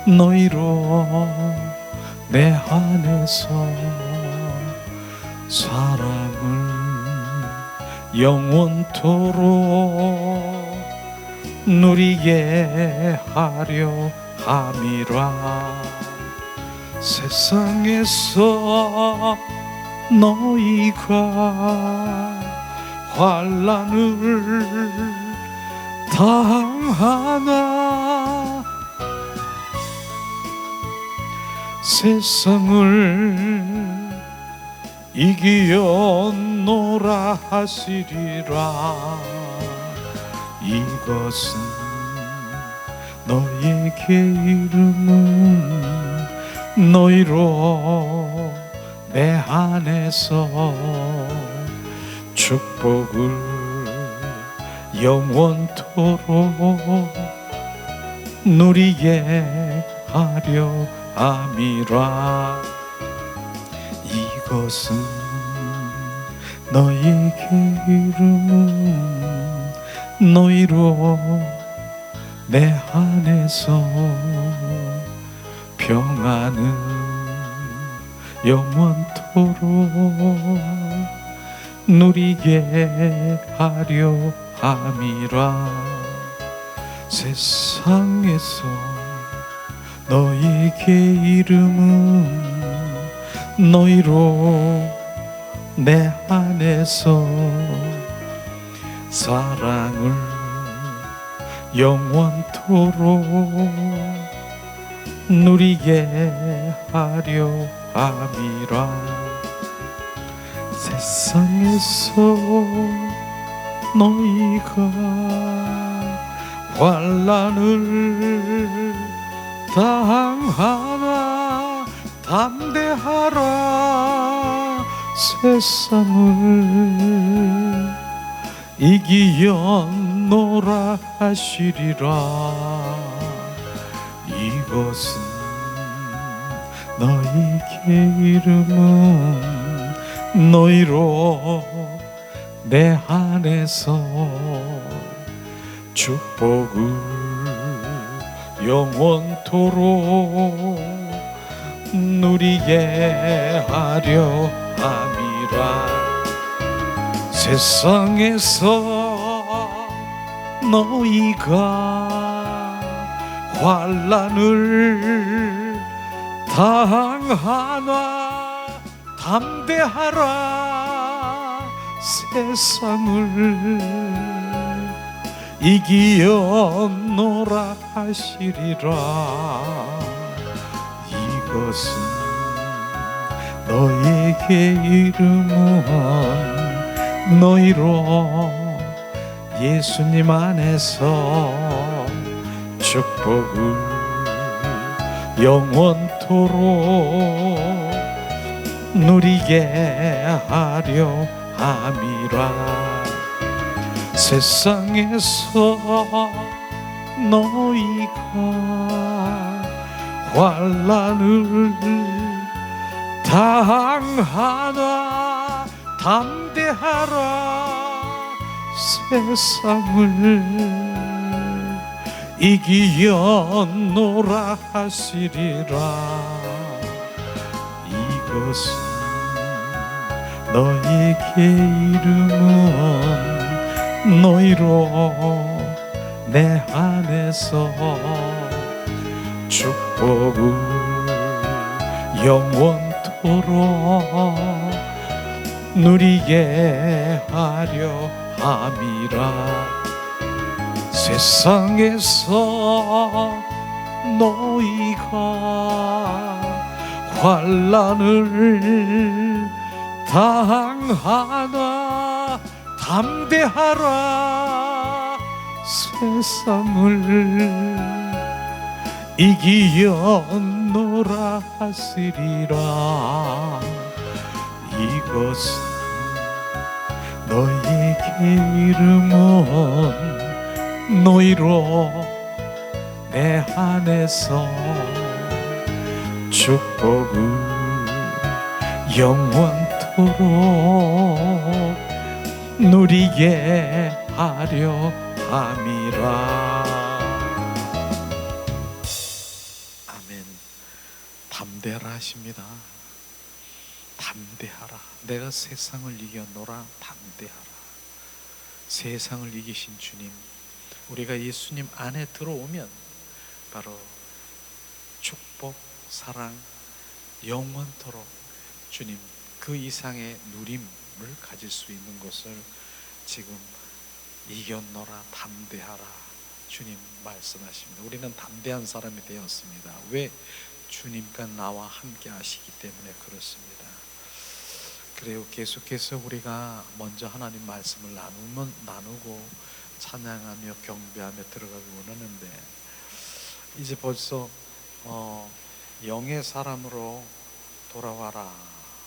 너희로 내 안에서 사랑을 영원토록 누리게 하려 함이라. 세상에서 너희가 환난을 당하나 세상을 이기었노라 하시리라. 이것은 너희에게 이름은 너희로 내 안에서 축복을 영원토록 누리게 하려 함이라. 이것은 너희에게 이름은 너희로 내 안에서 평안을 영원토록 누리게 하려 함이라. 세상에서 너희에게 이름은 너희로 내 안에서 사랑을 영원토록 누리게 하려 함이라. 세상에서 너희가 환난을 당하나 담대하라. 세상을 이기었노라 하시리라. 이것은 너희에게 이름은 너희로 내 안에서 축복을 영원토록 누리게 하려 함이라. 세상에서 너희가 환난을 당하나 담대하라. 세상을 이기었노라 하시리라. 이것은 너희에게 이름은 너희로 예수님 안에서 축복을 영원토록 누리게 하려 함이라. 세상에서 너희가 환난을 당하나 담대하라. 세상을 이기었노라 하시리라. 이것은 너희에게 이름은 너희로 내 안에서 축복을 영원토록 누리게 하려 함이라. 세상에서 너희가 환난을 당하나 담대하라. 세상을 이기었노라 하시리라. 이것은 너희에게 이름은 너희로 내 안에서 축복을 영원토록 누리게 하려 함이라. 담대하라 하십니다. 담대하라. 내가 세상을 이겨노라. 담대하라. 세상을 이기신 주님, 우리가 예수님 안에 들어오면 바로 축복, 사랑, 영원토록 주님 그 이상의 누림을 가질 수 있는 것을 지금 이겼노라. 담대하라. 주님 말씀하십니다. 우리는 담대한 사람이 되었습니다. 왜? 주님과 나와 함께 하시기 때문에 그렇습니다. 그래요. 계속해서 우리가 먼저 하나님 말씀을 나누고 찬양하며 경배하며 들어가기 원하는데, 이제 벌써 영의 사람으로 돌아와라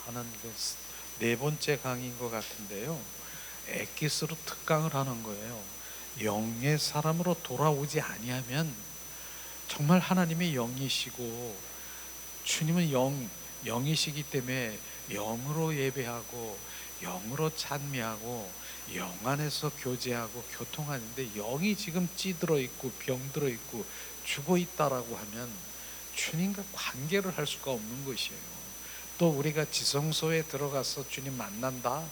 하는 그 네 번째 강의인 것 같은데요, 엑기스로 특강을 하는 거예요. 영의 사람으로 돌아오지 아니하면 정말 하나님의 영이시고 주님은 영이시기 때문에 영으로 예배하고 영으로 찬미하고 영 안에서 교제하고 교통하는데, 영이 지금 찌들어 있고 병들어 있고 죽어 있다라고 하면 주님과 관계를 할 수가 없는 것이에요. 또 우리가 지성소에 들어가서 주님 만난다,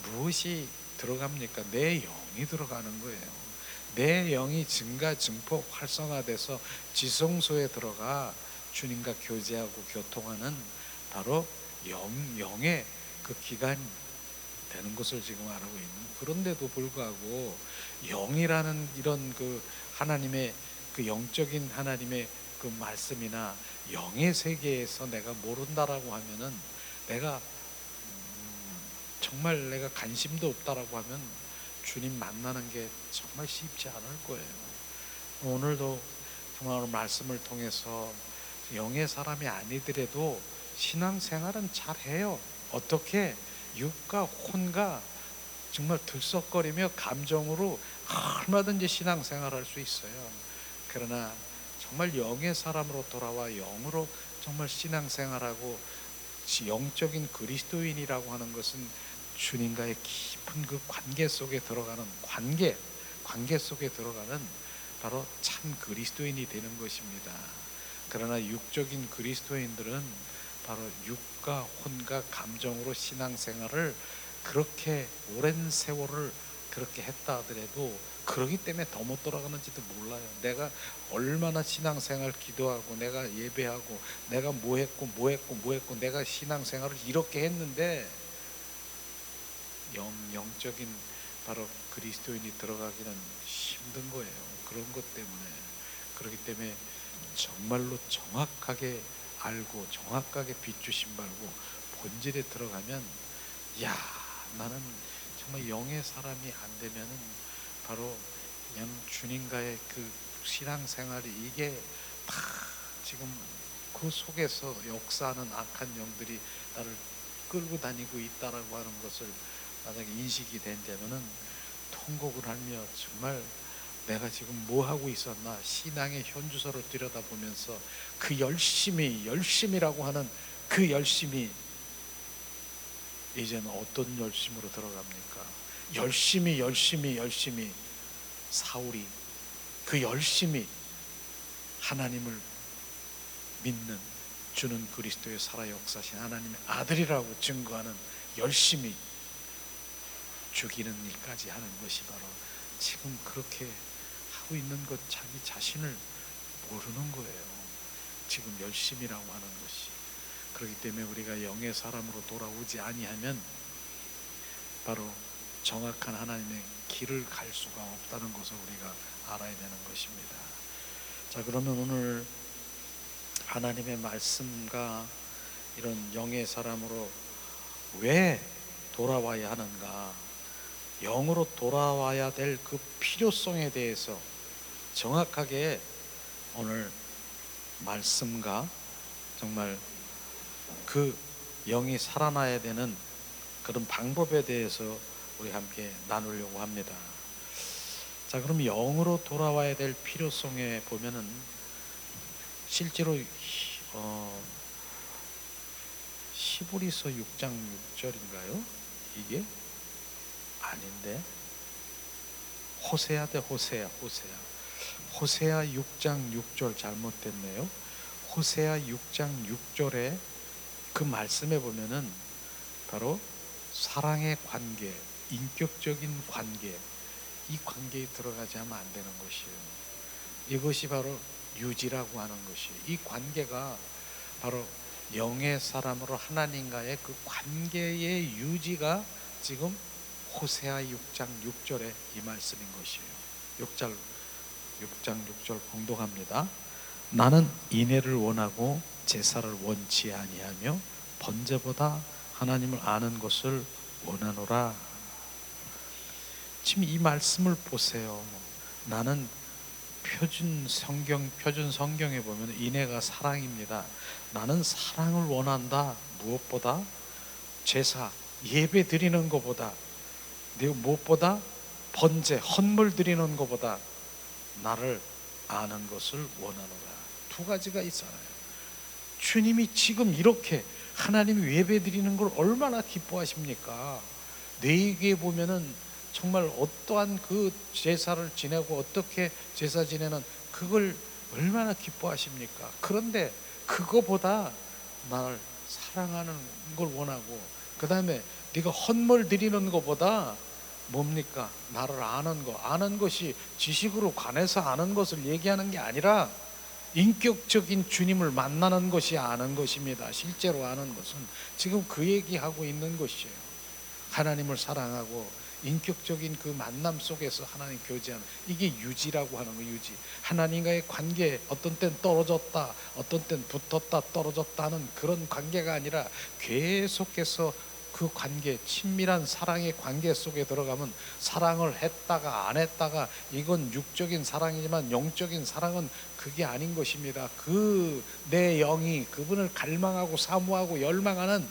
무엇이 들어갑니까? 내 영이 들어가는 거예요. 내 영이 증폭 활성화돼서 지성소에 들어가 주님과 교제하고 교통하는 바로 영의 그 기간이 되는 것을 지금 알고 있는, 그런데도 불구하고 영이라는 이런 그 하나님의 그 영적인 하나님의 그 말씀이나 영의 세계에서 내가 모른다라고 하면은, 내가 정말 내가 관심도 없다라고 하면 주님 만나는 게 정말 쉽지 않을 거예요. 오늘도 정말 말씀을 통해서 영의 사람이 아니더라도 신앙생활은 잘해요. 어떻게? 육과 혼과 정말 들썩거리며 감정으로 얼마든지 신앙생활할 수 있어요. 그러나 정말 영의 사람으로 돌아와 영으로 정말 신앙생활하고 영적인 그리스도인이라고 하는 것은 주님과의 깊은 그 관계 속에 들어가는 관계 속에 들어가는 바로 참 그리스도인이 되는 것입니다. 그러나 육적인 그리스도인들은 바로 육과 혼과 감정으로 신앙생활을 그렇게 오랜 세월을 그렇게 했다 하더라도 그러기 때문에 더 못 돌아가는지도 몰라요. 내가 얼마나 신앙생활 기도하고 내가 예배하고 내가 뭐 했고 내가 신앙생활을 이렇게 했는데 영적인 바로 그리스도인이 들어가기는 힘든 거예요. 그런 것 때문에. 그렇기 때문에 정말로 정확하게 알고 정확하게 비추심 말고 본질에 들어가면, 야, 나는 정말 영의 사람이 안 되면은 바로 그냥 주님과의 그 신앙생활이 이게 다 지금 그 속에서 역사하는 악한 영들이 나를 끌고 다니고 있다라고 하는 것을 만약에 인식이 된다면은 통곡을 하며 정말 내가 지금 뭐 하고 있었나 신앙의 현주소를 들여다보면서 그 열심이라고 하는 그 열심이 이제는 어떤 열심으로 들어갑니까? 열심히 사울이 그 열심히 하나님을 믿는 주는 그리스도의 살아 역사신 하나님의 아들이라고 증거하는 열심히 죽이는 일까지 하는 것이 바로 지금 그렇게 하고 있는 것, 자기 자신을 모르는 거예요. 지금 열심이라고 하는 것이. 그렇기 때문에 우리가 영의 사람으로 돌아오지 아니하면 바로 정확한 하나님의 길을 갈 수가 없다는 것을 우리가 알아야 되는 것입니다. 자, 그러면 오늘 하나님의 말씀과 이런 영의 사람으로 왜 돌아와야 하는가, 영으로 돌아와야 될 그 필요성에 대해서 정확하게 오늘 말씀과 정말 그 영이 살아나야 되는 그런 방법에 대해서 우리 함께 나누려고 합니다. 자, 그럼 영으로 돌아와야 될 필요성에 보면은 실제로 히브리서 6장 6절인가요? 이게 아닌데 호세아 6장 6절 잘못됐네요. 호세아 6장 6절에 그 말씀에 보면은 바로 사랑의 관계, 인격적인 관계, 이 관계에 들어가지 하면 안 되는 것이에요. 이것이 바로 유지라고 하는 것이에요. 이 관계가 바로 영의 사람으로 하나님과의 그 관계의 유지가 지금 호세아 6장 6절에 이 말씀인 것이에요. 6장 6절 봉독합니다. 나는 인애를 원하고 제사를 원치 아니하며 번제보다 하나님을 아는 것을 원하노라. 지금 이 말씀을 보세요. 나는 표준 성경에 보면 인애가 사랑입니다. 나는 사랑을 원한다. 무엇보다 제사, 예배 드리는 것보다, 무엇보다 번제, 헌물 드리는 것보다 나를 아는 것을 원하노라. 두 가지가 있잖아요. 주님이 지금 이렇게 하나님이 예배 드리는 걸 얼마나 기뻐하십니까? 뇌기에 보면은 정말 어떠한 그 제사를 지내고 어떻게 제사 지내는 그걸 얼마나 기뻐하십니까? 그런데 그거보다 나를 사랑하는 걸 원하고, 그 다음에 네가 헌물 드리는 것보다 뭡니까? 나를 아는 것이 지식으로 관해서 아는 것을 얘기하는 게 아니라 인격적인 주님을 만나는 것이 아는 것입니다. 실제로 아는 것은 지금 그 얘기하고 있는 것이에요. 하나님을 사랑하고 인격적인 그 만남 속에서 하나님 교제하는, 이게 유지라고 하는 거. 유지, 하나님과의 관계, 어떤 땐 떨어졌다, 어떤 땐 붙었다 떨어졌다는 그런 관계가 아니라 계속해서 그 관계, 친밀한 사랑의 관계 속에 들어가면 사랑을 했다가 안 했다가, 이건 육적인 사랑이지만 영적인 사랑은 그게 아닌 것입니다. 그 내 영이 그분을 갈망하고 사모하고 열망하는,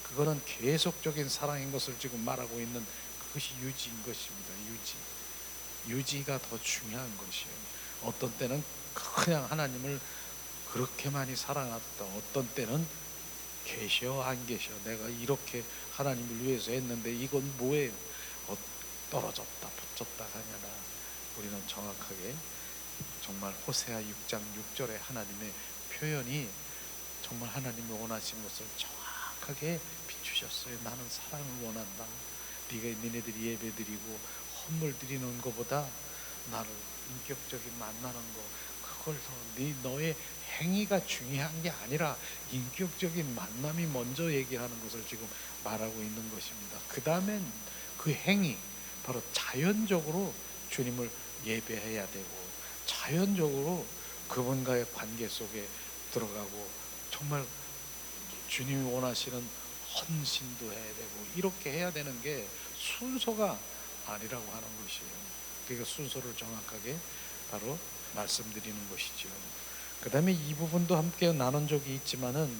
그거는 계속적인 사랑인 것을 지금 말하고 있는, 그것이 유지인 것입니다. 유지가 더 중요한 것이에요. 어떤 때는 그냥 하나님을 그렇게 많이 사랑하다, 어떤 때는 계셔 안 계셔, 내가 이렇게 하나님을 위해서 했는데 이건 뭐예요? 떨어졌다 붙였다 하냐나. 우리는 정확하게 정말 호세아 6장 6절의 하나님의 표현이 정말 하나님이 원하신 것을 정확하게 비추셨어요. 나는 사랑을 원한다. 니네들이 예배드리고 헌물 드리는 것보다 나를 인격적인 만나는 거, 그걸 더 너의 행위가 중요한 게 아니라 인격적인 만남이 먼저 얘기하는 것을 지금 말하고 있는 것입니다. 그 다음엔 그 행위, 바로 자연적으로 주님을 예배해야 되고, 자연적으로 그분과의 관계 속에 들어가고, 정말 주님이 원하시는 헌신도 해야 되고, 이렇게 해야 되는 게 순서가 아니라고 하는 것이에요. 그러니까 순서를 정확하게 바로 말씀드리는 것이죠. 그 다음에 이 부분도 함께 나눈 적이 있지만은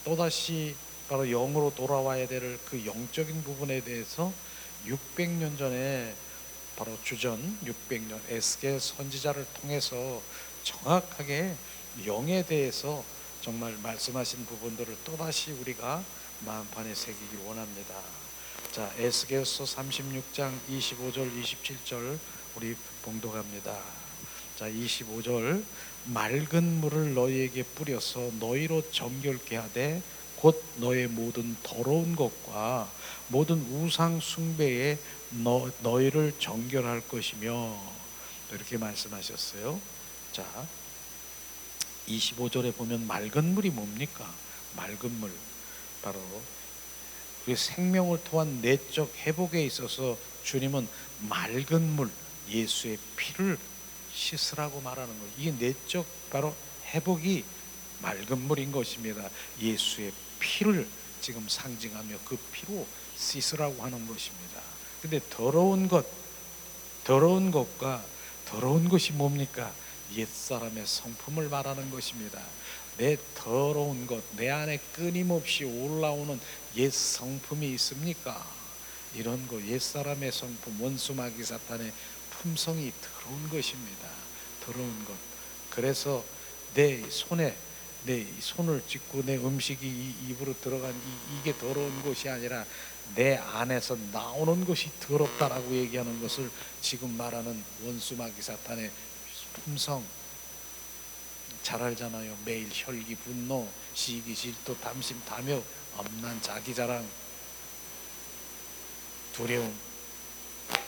또다시 바로 영으로 돌아와야 될 그 영적인 부분에 대해서 600년 전에 바로 주전 600년 에스겔 선지자를 통해서 정확하게 영에 대해서 정말 말씀하신 부분들을 또다시 우리가 마음판에 새기기 원합니다. 자, 에스겔서 36장 25절 27절 우리 봉독합니다. 자, 25절, 맑은 물을 너희에게 뿌려서 너희로 정결케 하되 곧 너의 모든 더러운 것과 모든 우상 숭배에 너희를 정결할 것이며, 이렇게 말씀하셨어요. 자, 25절에 보면 맑은 물이 뭡니까? 맑은 물, 바로 우리 생명을 통한 내적 회복에 있어서 주님은 맑은 물, 예수의 피를 씻으라고 말하는 거예요. 이게 내적 바로 회복이 맑은 물인 것입니다. 예수의 피를 지금 상징하며 그 피로 씻으라고 하는 것입니다. 근데 더러운 것과 더러운 것이 뭡니까? 옛사람의 성품을 말하는 것입니다. 내 더러운 것, 내 안에 끊임없이 올라오는 옛 성품이 있습니까? 이런 거, 옛사람의 성품, 원수 마귀 사탄의 품성이 더러운 것입니다. 더러운 것. 그래서 내 손을 짚고 내 음식이 입으로 들어간 이게 더러운 것이 아니라 내 안에서 나오는 것이 더럽다라고 얘기하는 것을 지금 말하는 원수 마귀 사탄의 품성. 잘 알잖아요. 매일 혈기, 분노, 시기, 질투, 탐심, 탐욕, 엄난 자기 자랑, 두려움,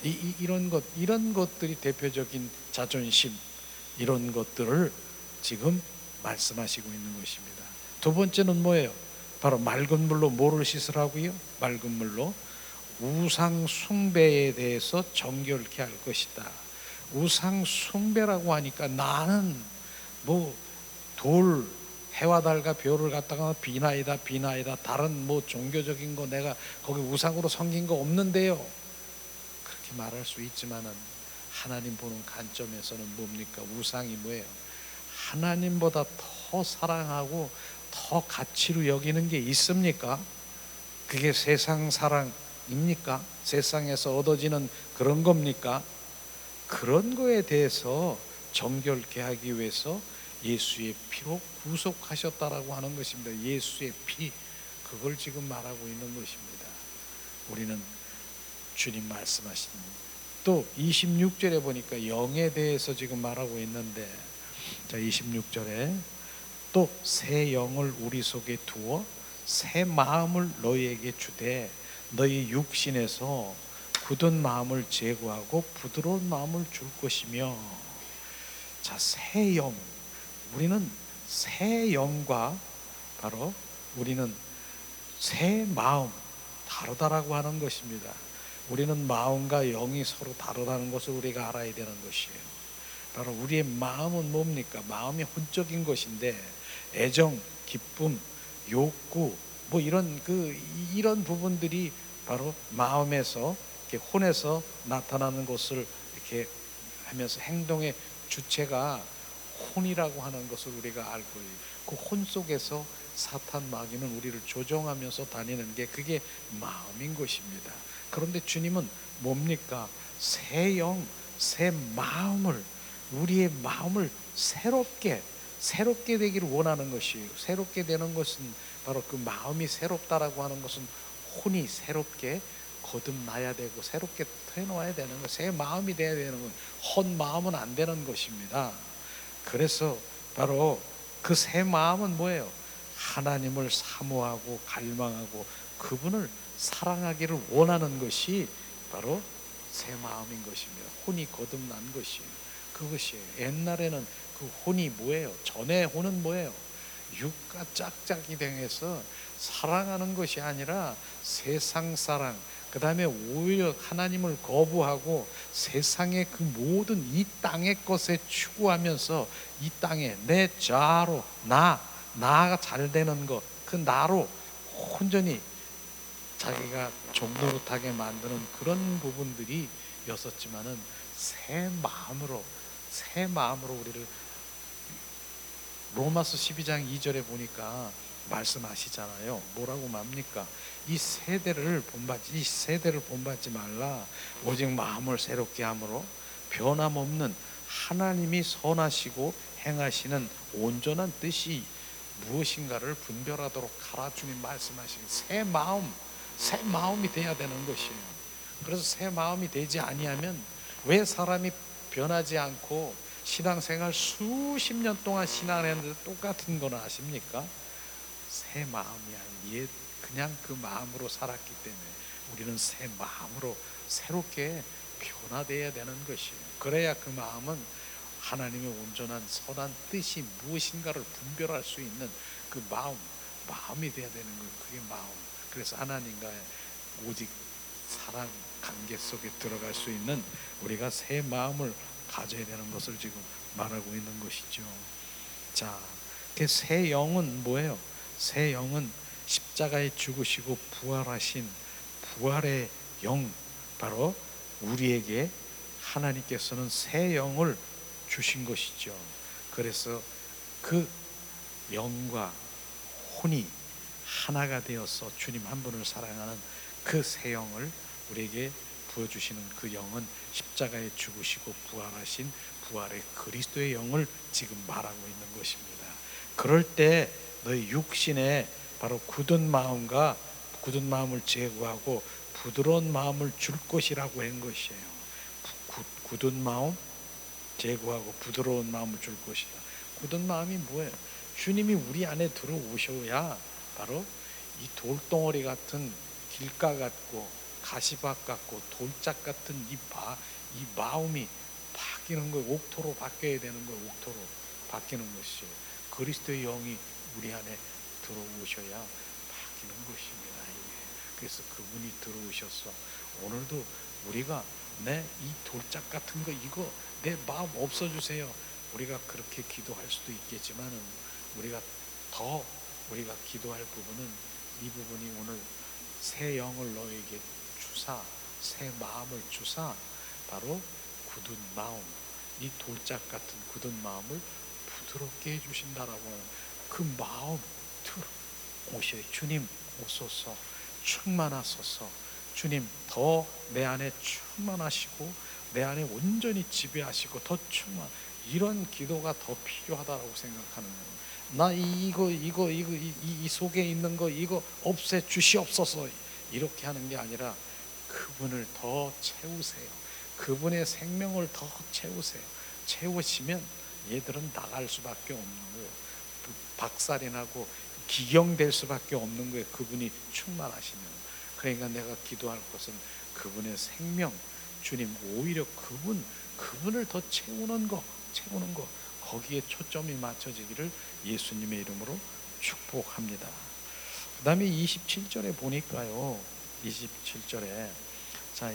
이런 것들이 대표적인 자존심, 이런 것들을 지금 말씀하시고 있는 것입니다. 두 번째는 뭐예요? 바로 맑은 물로 뭐를 씻으라고요? 맑은 물로 우상 숭배에 대해서 정결케 할 것이다. 우상 숭배라고 하니까 나는 뭐 돌, 해와 달과 별을 갖다가 비나이다 다른 뭐 종교적인 거 내가 거기 우상으로 섬긴 거 없는데요, 그렇게 말할 수 있지만은 하나님 보는 관점에서는 뭡니까? 우상이 뭐예요? 하나님보다 더 사랑하고 더 가치로 여기는 게 있습니까? 그게 세상 사랑입니까? 세상에서 얻어지는 그런 겁니까? 그런 거에 대해서 정결케 하기 위해서 예수의 피로 구속하셨다라고 하는 것입니다. 예수의 피, 그걸 지금 말하고 있는 것입니다. 우리는 주님 말씀하신, 또 26절에 보니까 영에 대해서 지금 말하고 있는데, 자 26절에 또 새 영을 우리 속에 두어 새 마음을 너희에게 주되 너희 육신에서 굳은 마음을 제거하고 부드러운 마음을 줄 것이며. 자, 새 영, 우리는 새 영과 바로 우리는 새 마음, 다르다라고 하는 것입니다. 우리는 마음과 영이 서로 다르다는 것을 우리가 알아야 되는 것이에요. 바로 우리의 마음은 뭡니까? 마음이 혼적인 것인데 애정, 기쁨, 욕구, 뭐 이런 부분들이 바로 마음에서 이렇게 혼에서 나타나는 것을 이렇게 하면서 행동의 주체가 혼이라고 하는 것을 우리가 알고, 그 혼 속에서 사탄 마귀는 우리를 조종하면서 다니는 게 그게 마음인 것입니다. 그런데 주님은 뭡니까? 새 영, 새 마음을, 우리의 마음을 새롭게 되기를 원하는 것이에요. 새롭게 되는 것은 바로 그 마음이 새롭다라고 하는 것은 혼이 새롭게 거듭나야 되고 새롭게 태어나야 되는 것, 새 마음이 되어야 되는 것, 헛 마음은 안 되는 것입니다. 그래서 바로 그 새 마음은 뭐예요? 하나님을 사모하고 갈망하고 그분을 사랑하기를 원하는 것이 바로 새 마음인 것입니다. 혼이 거듭난 것이에요. 그것이에요. 옛날에는 그 혼이 뭐예요? 전의 혼은 뭐예요? 육과 짝짝이 등해서 사랑하는 것이 아니라 세상 사랑, 그 다음에 오히려 하나님을 거부하고 세상의 그 모든 이 땅의 것에 추구하면서 이 땅에 내 자아로 나가 잘 되는 것, 그 나로 온전히 자기가 종노릇하게 만드는 그런 부분들이 였었지만은 새 마음으로 우리를, 로마서 12장 2절에 보니까 말씀하시잖아요. 뭐라고 맙니까? 이 세대를 본받지 말라. 오직 마음을 새롭게 함으로 변함없는 하나님이 선하시고 행하시는 온전한 뜻이 무엇인가를 분별하도록 하라. 주님 말씀하시는 새 마음이 돼야 되는 것이에요. 그래서 새 마음이 되지 아니하면 왜 사람이 변하지 않고 신앙생활 수십 년 동안 신앙했는데 똑같은 거는 아십니까? 새 마음이 아니에요. 그냥 그 마음으로 살았기 때문에 우리는 새 마음으로 새롭게 변화되어야 되는 것이에요. 그래야 그 마음은 하나님의 온전한 선한 뜻이 무엇인가를 분별할 수 있는 그 마음이 되어야 되는 거예요. 그게 마음. 그래서 하나님과의 오직 사랑 관계 속에 들어갈 수 있는 우리가 새 마음을 가져야 되는 것을 지금 말하고 있는 것이죠. 자, 그 새 영은 뭐예요? 새 영은 십자가에 죽으시고 부활하신 부활의 영, 바로 우리에게 하나님께서는 새 영을 주신 것이죠. 그래서 그 영과 혼이 하나가 되어서 주님 한 분을 사랑하는 그 새 영을 우리에게 부어주시는 그 영은 십자가에 죽으시고 부활하신 부활의 그리스도의 영을 지금 말하고 있는 것입니다. 그럴 때 너희 육신에 바로 굳은 마음을 제거하고 부드러운 마음을 줄 것이라고 한 것이에요. 굳은 마음 제거하고 부드러운 마음을 줄 것이다. 굳은 마음이 뭐예요? 주님이 우리 안에 들어오셔야 바로 이 돌덩어리 같은 길가 같고 가시밭 같고 돌짝 같은 이 마음이 바뀌는 거예요. 옥토로 바뀌어야 되는 거예요. 옥토로 바뀌는 것이 그리스도의 영이 우리 안에 들어오셔야 바뀌는 것입니다. 그래서 그분이 들어오셔서 오늘도 우리가 내 이 돌짝 같은 거 이거 내 마음 없어주세요. 우리가 그렇게 기도할 수도 있겠지만은 우리가 기도할 부분은 이 부분이 오늘 새 영을 너에게 주사 새 마음을 주사 바로 굳은 마음 이 돌짝 같은 굳은 마음을 부드럽게 해주신다라고 하는 그 마음 들어오셔요. 주님 오소서 충만하소서 주님 더 내 안에 충만하시고 내 안에 온전히 지배하시고 더 이런 기도가 더 필요하다고 생각하는 거예요. 나 이 속에 있는 거 이거 없애 주시옵소서 이렇게 하는 게 아니라 그분을 더 채우세요. 그분의 생명을 더 채우세요. 채우시면 얘들은 나갈 수밖에 없는 거예요. 박살이 나고 기경될 수밖에 없는 거예요. 그분이 충만하시면. 그러니까 내가 기도할 것은 그분의 생명 주님 오히려 그분을 더 채우는 거 거기에 초점이 맞춰지기를 예수님의 이름으로 축복합니다. 그 다음에 27절에 보니까요 27절에 자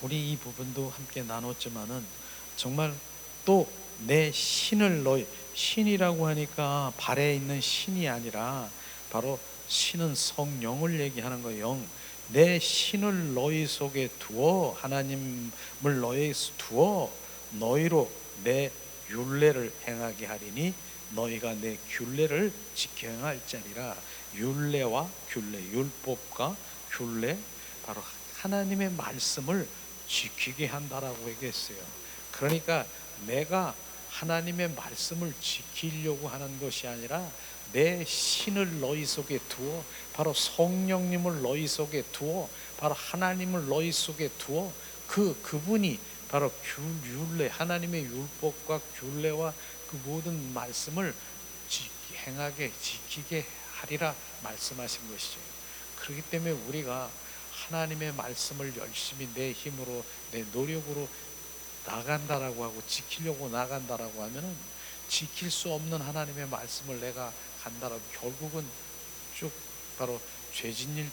우리 이 부분도 함께 나눴지만은 정말 또 내 신을 신이라고 하니까 발에 있는 신이 아니라 바로 신은 성령을 얘기하는 거예요. 내 신을 너희 속에 두어 하나님을 너희 두어 너희로 내 율례를 행하게 하리니 너희가 내 율례를 지켜 행할 자리라. 율례와 균례 율법과 균례 바로 하나님의 말씀을 지키게 한다라고 얘기했어요. 그러니까 내가 하나님의 말씀을 지키려고 하는 것이 아니라 내 신을 너희 속에 두어 바로 성령님을 너희 속에 두어 바로 하나님을 너희 속에 두어 그분이 바로 율례 하나님의 율법과 율례와 그 모든 말씀을 지키게 하리라 말씀하신 것이죠. 그렇기 때문에 우리가 하나님의 말씀을 열심히 내 힘으로 내 노력으로 나간다라고 하고 지키려고 나간다라고 하면은 지킬 수 없는 하나님의 말씀을 내가 간다라고 결국은 쭉 바로 죄 짓는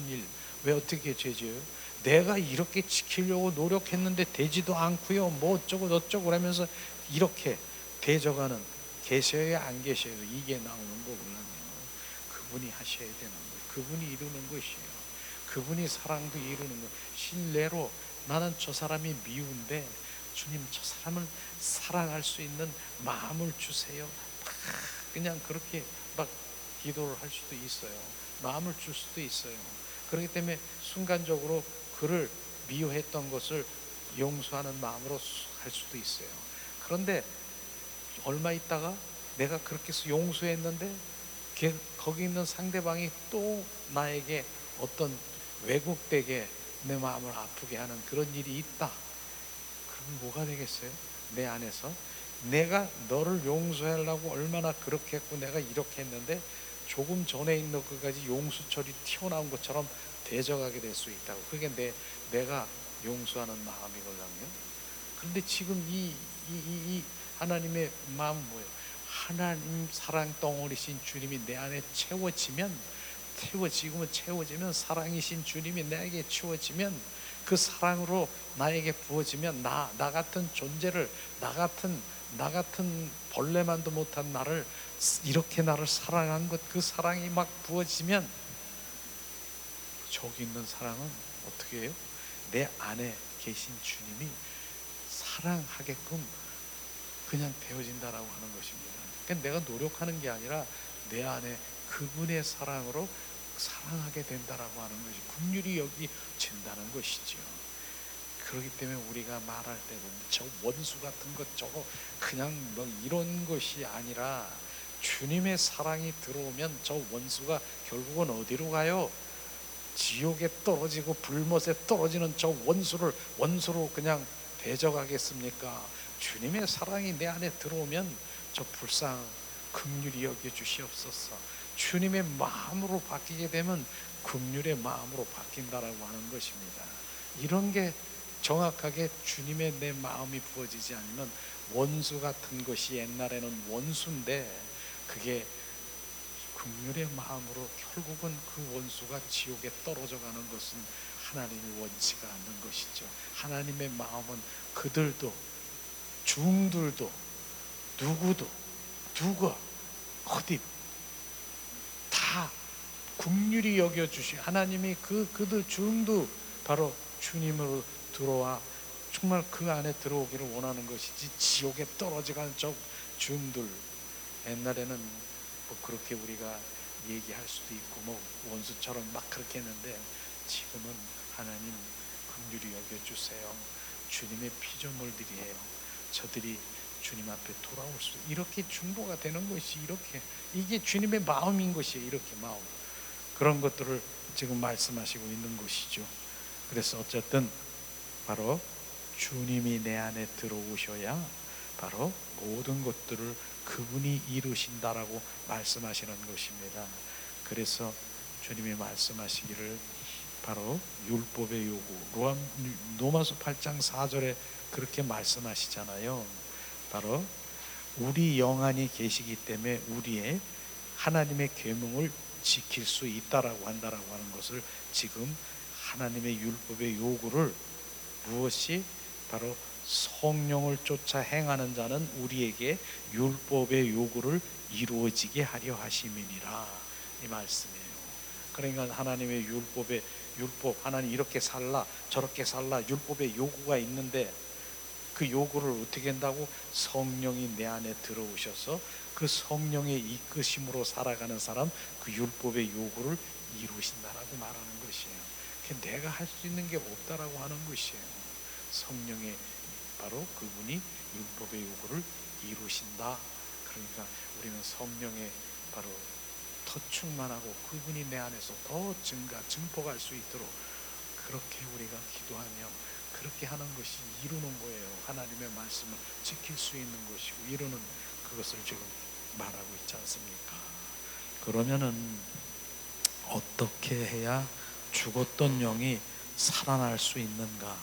일. 왜 어떻게 죄지어요? 내가 이렇게 지키려고 노력했는데 되지도 않고요. 뭐 어쩌고 저쩌고 그러면서 이렇게 대적하는 계셔야 안 계셔요. 이게 나오는 거구나. 그분이 하셔야 되는 거예요. 그분이 이루는 것이에요. 그분이 사랑도 이루는 거예요. 신뢰로 나는 저 사람이 미운데 주님 저 사람을 사랑할 수 있는 마음을 주세요. 그냥 그렇게 막 기도를 할 수도 있어요. 마음을 줄 수도 있어요. 그렇기 때문에 순간적으로 그를 미워했던 것을 용서하는 마음으로 할 수도 있어요. 그런데 얼마 있다가 내가 그렇게 해서 용서했는데 거기 있는 상대방이 또 나에게 어떤 왜곡되게 내 마음을 아프게 하는 그런 일이 있다. 그럼 뭐가 되겠어요? 내 안에서 내가 너를 용서하려고 얼마나 그렇게 했고 내가 이렇게 했는데 조금 전에 있는 것까지 용수철이 튀어나온 것처럼 대적하게 될 수 있다고. 그게 내가 용서하는 마음이거든요. 그런데 지금 이 하나님의 마음은 뭐예요? 하나님 사랑 덩어리신 주님이 내 안에 채워지면 사랑이신 주님이 나에게 채워지면 그 사랑으로 나에게 부어지면 나 같은 존재를 나 같은 벌레만도 못한 나를 이렇게 나를 사랑한 것 그 사랑이 막 부어지면 저기 있는 사랑은 어떻게 해요? 내 안에 계신 주님이 사랑하게끔 그냥 되어진다라고 하는 것입니다. 그러니까 내가 노력하는 게 아니라 내 안에 그분의 사랑으로 사랑하게 된다라고 하는 것이 긍휼히 여기진다는 것이죠. 그렇기 때문에 우리가 말할 때도 저 원수 같은 것 저거 그냥 뭐 이런 것이 아니라 주님의 사랑이 들어오면 저 원수가 결국은 어디로 가요? 지옥에 떨어지고 불못에 떨어지는 저 원수로 그냥 대적하겠습니까? 주님의 사랑이 내 안에 들어오면 저 불쌍 긍휼히 여겨 주시옵소서. 주님의 마음으로 바뀌게 되면 긍휼의 마음으로 바뀐다라고 하는 것입니다. 이런 게 정확하게 주님의 내 마음이 부어지지 않으면 원수 같은 것이 옛날에는 원수인데 그게 긍휼의 마음으로 결국은 그 원수가 지옥에 떨어져 가는 것은 하나님이 원치가 않는 것이죠. 하나님의 마음은 그들도 중들도 누구도 누가 어디 다 긍휼히 여겨 주시. 하나님이 그들 중도 바로 주님으로 들어와 정말 그 안에 들어오기를 원하는 것이지 지옥에 떨어져간 저 중들. 옛날에는 뭐 그렇게 우리가 얘기할 수도 있고 뭐 원수처럼 막 그렇게 했는데 지금은 하나님 긍휼히 여겨 주세요. 주님의 피조물들이에요. 저들이 주님 앞에 돌아올 수 이렇게 중보가 되는 것이 이렇게 이게 주님의 마음인 것이에요. 이렇게 마음 그런 것들을 지금 말씀하시고 있는 것이죠. 그래서 어쨌든 바로 주님이 내 안에 들어오셔야 바로 모든 것들을 그분이 이루신다라고 말씀하시는 것입니다. 그래서 주님이 말씀하시기를 바로 율법의 요구 로마서 8장 4절에 그렇게 말씀하시잖아요. 바로 우리 영안이 계시기 때문에 우리의 하나님의 계명을 지킬 수 있다라고 한다라고 하는 것을 지금 하나님의 율법의 요구를 무엇이 바로 성령을 쫓아 행하는 자는 우리에게 율법의 요구를 이루어지게 하려 하심이니라 이 말씀이에요. 그러니까 하나님의 율법 하나님 이렇게 살라 저렇게 살라 율법의 요구가 있는데 그 요구를 어떻게 한다고? 성령이 내 안에 들어오셔서 그 성령의 이끄심으로 살아가는 사람 그 율법의 요구를 이루신다라고 말하는 것이에요. 내가 할 수 있는 게 없다라고 하는 것이에요. 성령의 바로 그분이 율법의 요구를 이루신다. 그러니까 우리는 성령의 바로 더 충만하고 그분이 내 안에서 더 증폭할 수 있도록 그렇게 우리가 기도하며 그렇게 하는 것이 이루는 거예요. 하나님의 말씀을 지킬 수 있는 것이고 이루는 그것을 지금 말하고 있지 않습니까? 그러면은 어떻게 해야 죽었던 영이 살아날 수 있는가?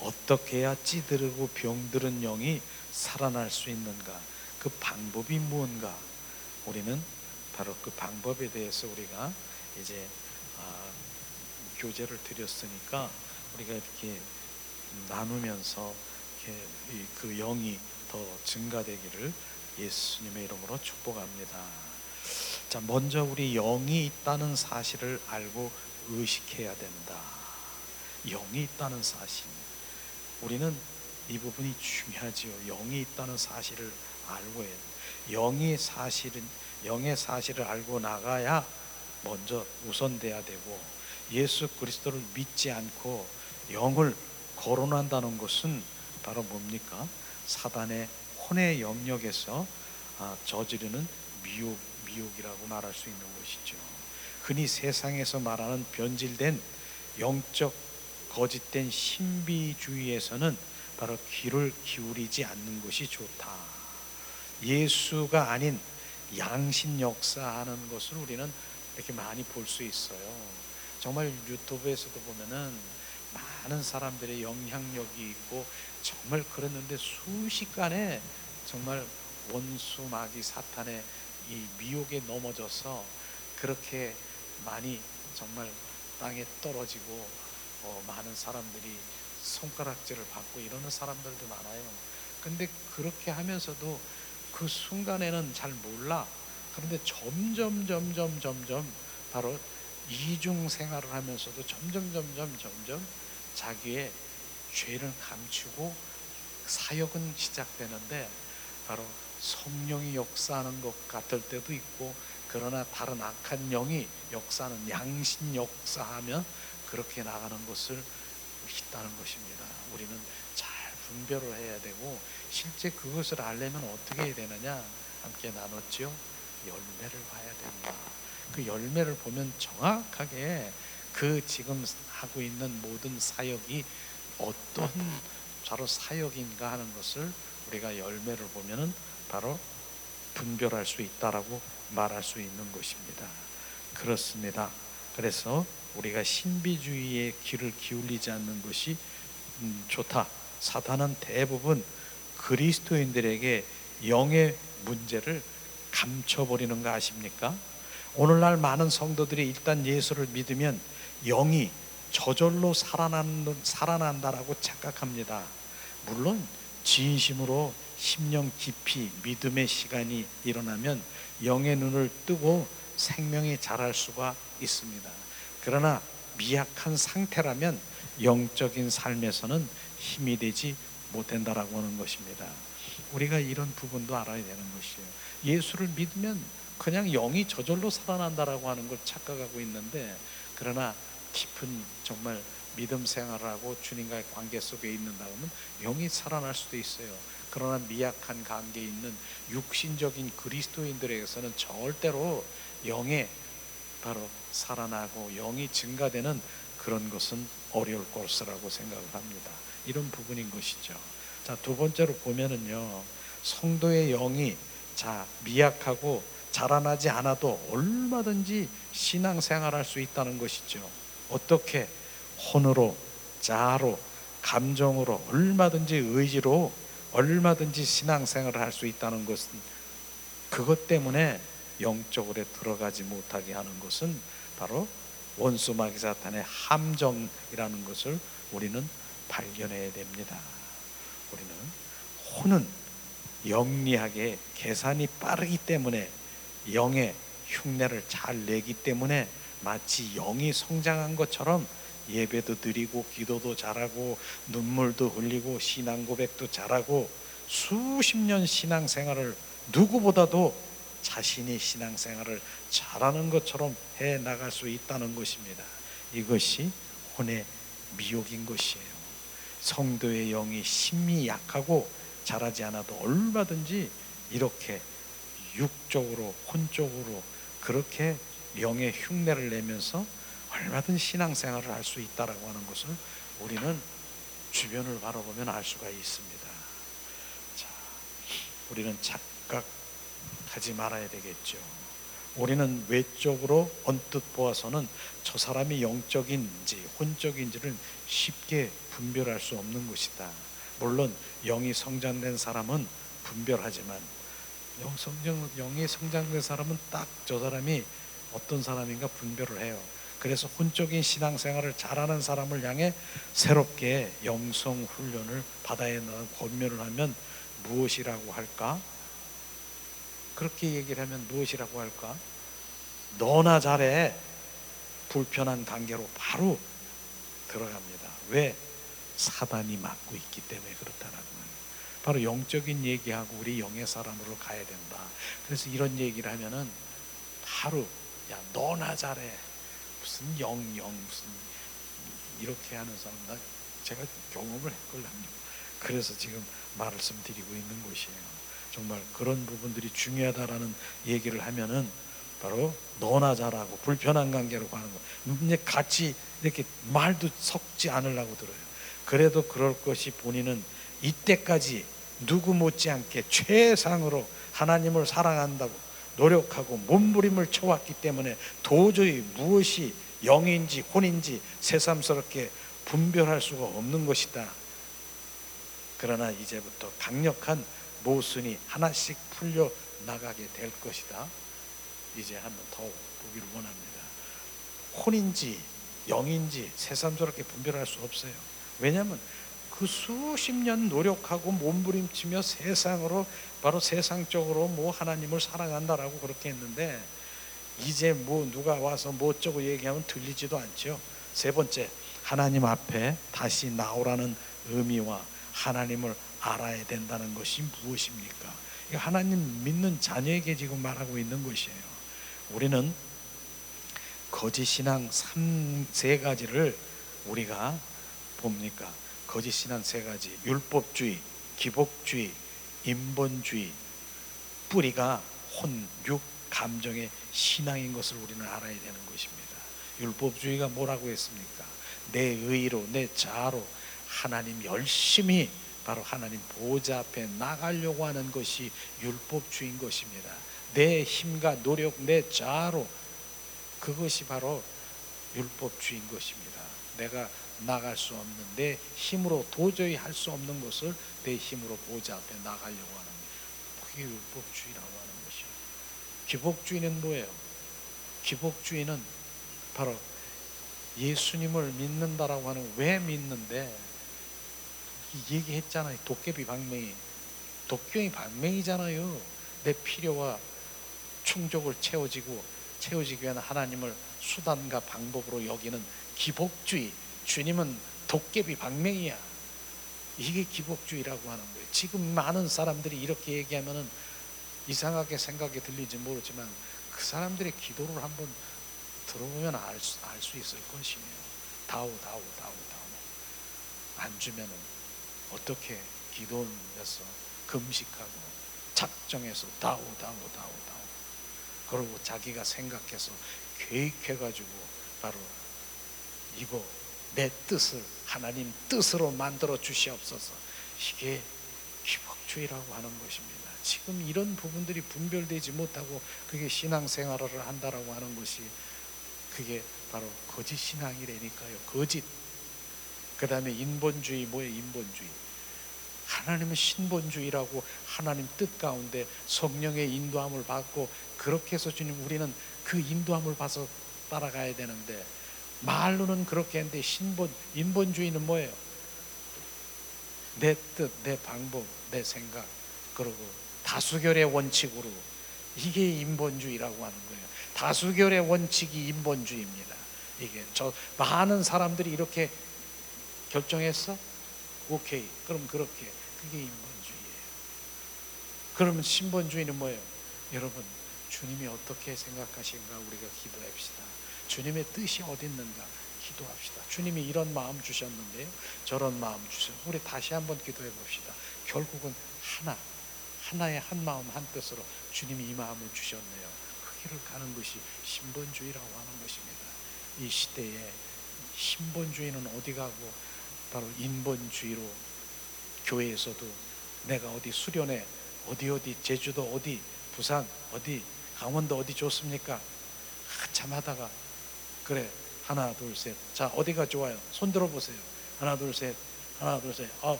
어떻게 해야 찌들고 병들은 영이 살아날 수 있는가? 그 방법이 무언가? 우리는 바로 그 방법에 대해서 우리가 이제 교제를 드렸으니까 우리가 이렇게 나누면서 이렇게 그 영이 더 증가되기를 예수님의 이름으로 축복합니다. 자, 먼저 우리 영이 있다는 사실을 알고 의식해야 된다. 영이 있다는 사실. 우리는 이 부분이 중요하지요. 영이 있다는 사실을 알고 해야 돼. 영의 사실을 알고 나가야 먼저 우선돼야 되고 예수 그리스도를 믿지 않고 영을 거론한다는 것은 바로 뭡니까? 사단의 혼의 영역에서 저지르는 미혹이라고 말할 수 있는 것이죠. 흔히 세상에서 말하는 변질된 영적 거짓된 신비주의에서는 바로 귀를 기울이지 않는 것이 좋다. 예수가 아닌 양신 역사하는 것을 우리는 이렇게 많이 볼 수 있어요. 정말 유튜브에서도 보면은 많은 사람들의 영향력이 있고 정말 그랬는데 순식간에 정말 원수 마귀 사탄의 이 미혹에 넘어져서 그렇게 많이 정말 땅에 떨어지고 많은 사람들이 손가락질을 받고 이러는 사람들도 많아요. 근데 그렇게 하면서도 그 순간에는 잘 몰라. 그런데 점점 바로 이중 생활을 하면서도 점점 자기의 죄를 감추고 사역은 시작되는데 바로 성령이 역사하는 것 같을 때도 있고 그러나 다른 악한 영이 역사하는 양신 역사하면 그렇게 나가는 것을 있다는 것입니다. 우리는 잘 분별을 해야 되고 실제 그것을 알려면 어떻게 해야 되느냐 함께 나눴죠. 열매를 봐야 된다. 그 열매를 보면 정확하게 그 지금 하고 있는 모든 사역이 어떤 바로 사역인가 하는 것을 우리가 열매를 보면은 바로 분별할 수 있다라고 말할 수 있는 것입니다. 그렇습니다. 그래서 우리가 신비주의의 귀를 기울이지 않는 것이 좋다. 사탄은 대부분 그리스도인들에게 영의 문제를 감춰버리는 거 아십니까? 오늘날 많은 성도들이 일단 예수를 믿으면 영이 저절로 살아난다라고 착각합니다. 물론 진심으로 심령 깊이 믿음의 시간이 일어나면 영의 눈을 뜨고 생명이 자랄 수가 있습니다. 그러나 미약한 상태라면 영적인 삶에서는 힘이 되지 못한다라고 하는 것입니다. 우리가 이런 부분도 알아야 되는 것이에요. 예수를 믿으면 그냥 영이 저절로 살아난다라고 하는 걸 착각하고 있는데, 그러나 깊은 정말 믿음 생활을 하고 주님과의 관계 속에 있는다면 영이 살아날 수도 있어요. 그러나 미약한 관계에 있는 육신적인 그리스도인들에게서는 절대로 영에 바로 살아나고 영이 증가되는 그런 것은 어려울 것이라고 생각을 합니다. 이런 부분인 것이죠. 자, 두 번째로 보면은요, 성도의 영이 미약하고 자라나지 않아도 얼마든지 신앙생활할 수 있다는 것이죠. 어떻게? 혼으로, 자아로, 감정으로, 얼마든지 의지로 얼마든지 신앙생활을 할 수 있다는 것은, 그것 때문에 영적으로 들어가지 못하게 하는 것은 바로 원수 마귀 사탄의 함정이라는 것을 우리는 발견해야 됩니다. 우리는 혼은 영리하게 계산이 빠르기 때문에 영의 흉내를 잘 내기 때문에 마치 영이 성장한 것처럼 예배도 드리고 기도도 잘하고 눈물도 흘리고 신앙 고백도 잘하고 수십 년 신앙생활을 누구보다도 자신이 신앙생활을 잘하는 것처럼 해 나갈 수 있다는 것입니다. 이것이 혼의 미혹인 것이에요. 성도의 영이 심히 약하고 자라지 않아도 얼마든지 이렇게 육적으로 혼적으로 그렇게 영의 흉내를 내면서 얼마든 신앙생활을 할 수 있다라고 하는 것을 우리는 주변을 바라보면 알 수가 있습니다. 자, 우리는 착각하지 말아야 되겠죠. 우리는 외적으로 언뜻 보아서는 저 사람이 영적인지 혼적인지를 쉽게 분별할 수 없는 것이다. 물론 영이 성장된 사람은 분별하지만 영이 성장된 사람은 딱 저 사람이 어떤 사람인가 분별을 해요. 그래서 혼적인 신앙생활을 잘하는 사람을 향해 새롭게 영성 훈련을 받아야 한다는 권면을 하면 무엇이라고 할까? 그렇게 얘기를 하면 무엇이라고 할까? 너나 잘해. 불편한 관계로 바로 들어갑니다. 왜? 사단이 막고 있기 때문에 그렇다라고 해요. 바로 영적인 얘기하고 우리 영의 사람으로 가야 된다. 그래서 이런 얘기를 하면은 바로 야 너나 잘해. 무슨 무슨 이렇게 하는 사람 나 제가 경험을 했걸랑요. 그래서 지금 말씀드리고 있는 것이에요. 정말 그런 부분들이 중요하다라는 얘기를 하면은 바로 너나 잘하고 불편한 관계로 가는 거. 이제 같이 이렇게 말도 섞지 않으려고 들어요. 그래도 그럴 것이 본인은 이때까지 누구 못지않게 최상으로 하나님을 사랑한다고 노력하고 몸부림을 쳐왔기 때문에 도저히 무엇이 영인지 혼인지 새삼스럽게 분별할 수가 없는 것이다. 그러나 이제부터 강력한 모순이 하나씩 풀려 나가게 될 것이다. 이제 한번 더 보기를 원합니다. 혼인지 영인지 새삼스럽게 분별할 수 없어요. 왜냐하면 그 수십 년 노력하고 몸부림치며 세상으로 바로 세상적으로 뭐 하나님을 사랑한다라고 그렇게 했는데 이제 뭐 누가 와서 뭐 어쩌고 얘기하면 들리지도 않죠. 세 번째, 하나님 앞에 다시 나오라는 의미와 하나님을 알아야 된다는 것이 무엇입니까? 하나님 믿는 자녀에게 지금 말하고 있는 것이에요. 우리는 거짓 신앙 세 가지를 우리가 봅니까? 거짓 신앙 세 가지, 율법주의, 기복주의, 인본주의, 뿌리가 혼, 육, 감정의 신앙인 것을 우리는 알아야 되는 것입니다. 율법주의가 뭐라고 했습니까? 내 의로, 내 자아로 하나님 열심히 바로 하나님 보좌 앞에 나가려고 하는 것이 율법주의인 것입니다. 내 힘과 노력, 내 자아로, 그것이 바로 율법주의인 것입니다. 내가 나갈 수 없는, 내 힘으로 도저히 할 수 없는 것을 내 힘으로 보좌 앞에 나가려고 하는 것, 그게 율법주의라고 하는 것이에요. 기복주의는 뭐예요? 기복주의는 바로 예수님을 믿는다라고 하는, 왜 믿는데, 얘기했잖아요. 도깨비 방맹이, 도깨비 방맹이잖아요. 내 필요와 충족을 채워지기 위한 하나님을 수단과 방법으로 여기는 기복주의. 주님은 도깨비 방맹이야. 이게 기복주의라고 하는 거예요. 지금 많은 사람들이 이렇게 얘기하면은 이상하게 생각이 들릴지 모르지만 그 사람들의 기도를 한번 들어보면 알 수 있을 것이에요. 다오. 안 주면은 어떻게 기도하면서 금식하고 작정해서 다오. 그러고 자기가 생각해서 계획해가지고 바로 이거 내 뜻을 하나님 뜻으로 만들어 주시옵소서. 이게 기복주의라고 하는 것입니다. 지금 이런 부분들이 분별되지 못하고 그게 신앙생활을 한다라고 하는 것이, 그게 바로 거짓 신앙이라니까요. 거짓. 그 다음에 인본주의. 뭐예요? 인본주의. 하나님은 신본주의라고, 하나님 뜻 가운데 성령의 인도함을 받고 그렇게 해서 주님, 우리는 그 인도함을 받아서 따라가야 되는데, 말로는 그렇게 했는데 인본주의는 뭐예요? 내 뜻, 내 방법, 내 생각, 그리고 다수결의 원칙으로, 이게 인본주의라고 하는 거예요. 다수결의 원칙이 인본주의입니다. 이게 많은 사람들이 이렇게 결정했어? 오케이, 그럼 그렇게, 그게 인본주의예요. 그러면 신본주의는 뭐예요? 여러분, 주님이 어떻게 생각하신가 우리가 기도합시다. 주님의 뜻이 어디 있는가 기도합시다. 주님이 이런 마음 주셨는데요, 저런 마음 주셨어요. 우리 다시 한번 기도해 봅시다. 결국은 하나의 한 마음 한 뜻으로 주님이 이 마음을 주셨네요. 그 길을 가는 것이 신본주의라고 하는 것입니다. 이 시대에 신본주의는 어디 가고 바로 인본주의로, 교회에서도 내가 어디 수련회 어디 제주도 어디 부산 어디 강원도 어디 좋습니까? 한참 하다가 그래 하나 둘 셋, 자 어디가 좋아요? 손 들어보세요. 하나 둘 셋,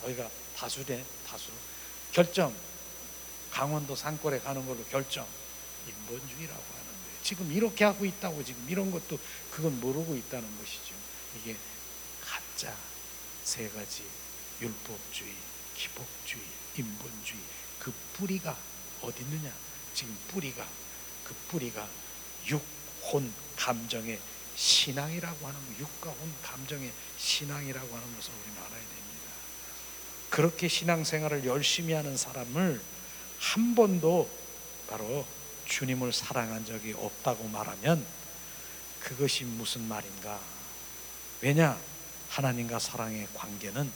여기가 다수네. 다수 결정, 강원도 산골에 가는 걸로 결정. 인본주의라고 하는 거예요. 지금 이렇게 하고 있다고, 지금 이런 것도 그건 모르고 있다는 것이죠. 이게 가짜 세 가지, 율법주의, 기복주의, 인본주의, 그 뿌리가 어디 있느냐? 지금 그 뿌리가 육, 혼, 감정의 신앙이라고 하는 거, 육과 혼, 감정의 신앙이라고 하는 것을 우리는 알아야 됩니다. 그렇게 신앙생활을 열심히 하는 사람을 한 번도 바로 주님을 사랑한 적이 없다고 말하면 그것이 무슨 말인가? 왜냐? 하나님과 사랑의 관계는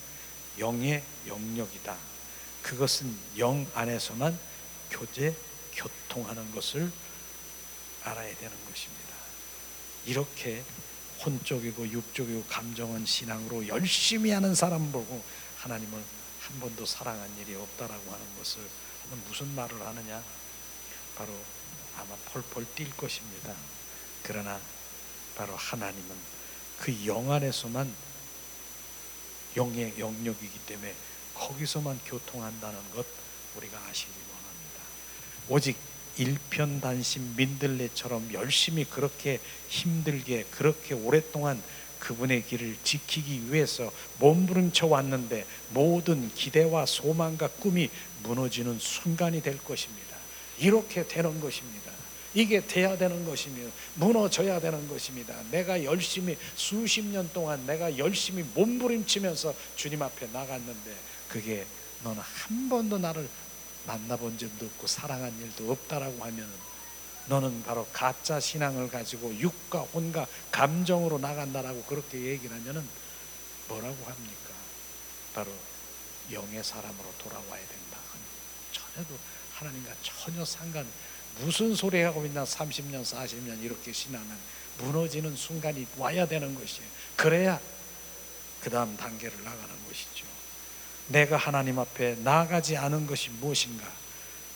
영의 영역이다. 그것은 영 안에서만 교통하는 것을 알아야 되는 것입니다. 이렇게 혼적이고 육적이고 감정은 신앙으로 열심히 하는 사람 보고 하나님을 한 번도 사랑한 일이 없다라고 하는 것을, 무슨 말을 하느냐? 바로 아마 펄펄 뛸 것입니다. 그러나 바로 하나님은 그 영 안에서만, 영의 영역이기 때문에 거기서만 교통한다는 것 우리가 아시기 원합니다. 오직 일편단심 민들레처럼 열심히 그렇게 힘들게 그렇게 오랫동안 그분의 길을 지키기 위해서 몸부림쳐 왔는데 모든 기대와 소망과 꿈이 무너지는 순간이 될 것입니다. 이렇게 되는 것입니다. 이게 돼야 되는 것이며 무너져야 되는 것입니다. 내가 열심히 수십 년 동안 내가 열심히 몸부림치면서 주님 앞에 나갔는데 그게 너는 한 번도 나를 만나본 적도 없고 사랑한 일도 없다라고 하면 너는 바로 가짜 신앙을 가지고 육과 혼과 감정으로 나간다라고 그렇게 얘기를 하면은 뭐라고 합니까? 바로 영의 사람으로 돌아와야 된다. 전혀도 하나님과 전혀 상관, 무슨 소리 하고 있나 30년 40년 이렇게 신앙은 무너지는 순간이 와야 되는 것이에요. 그래야 그 다음 단계를 나가는 것이죠. 내가 하나님 앞에 나아가지 않은 것이 무엇인가,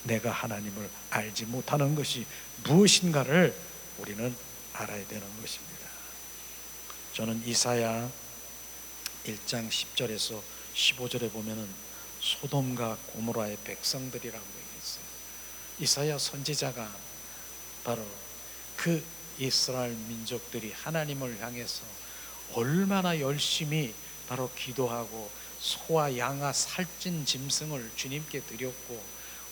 내가 하나님을 알지 못하는 것이 무엇인가를 우리는 알아야 되는 것입니다. 저는 이사야 1장 10절에서 15절에 보면은 소돔과 고모라의 백성들이라고 얘기했어요. 이사야 선지자가 바로 그 이스라엘 민족들이 하나님을 향해서 얼마나 열심히 바로 기도하고 소와 양아 살찐 짐승을 주님께 드렸고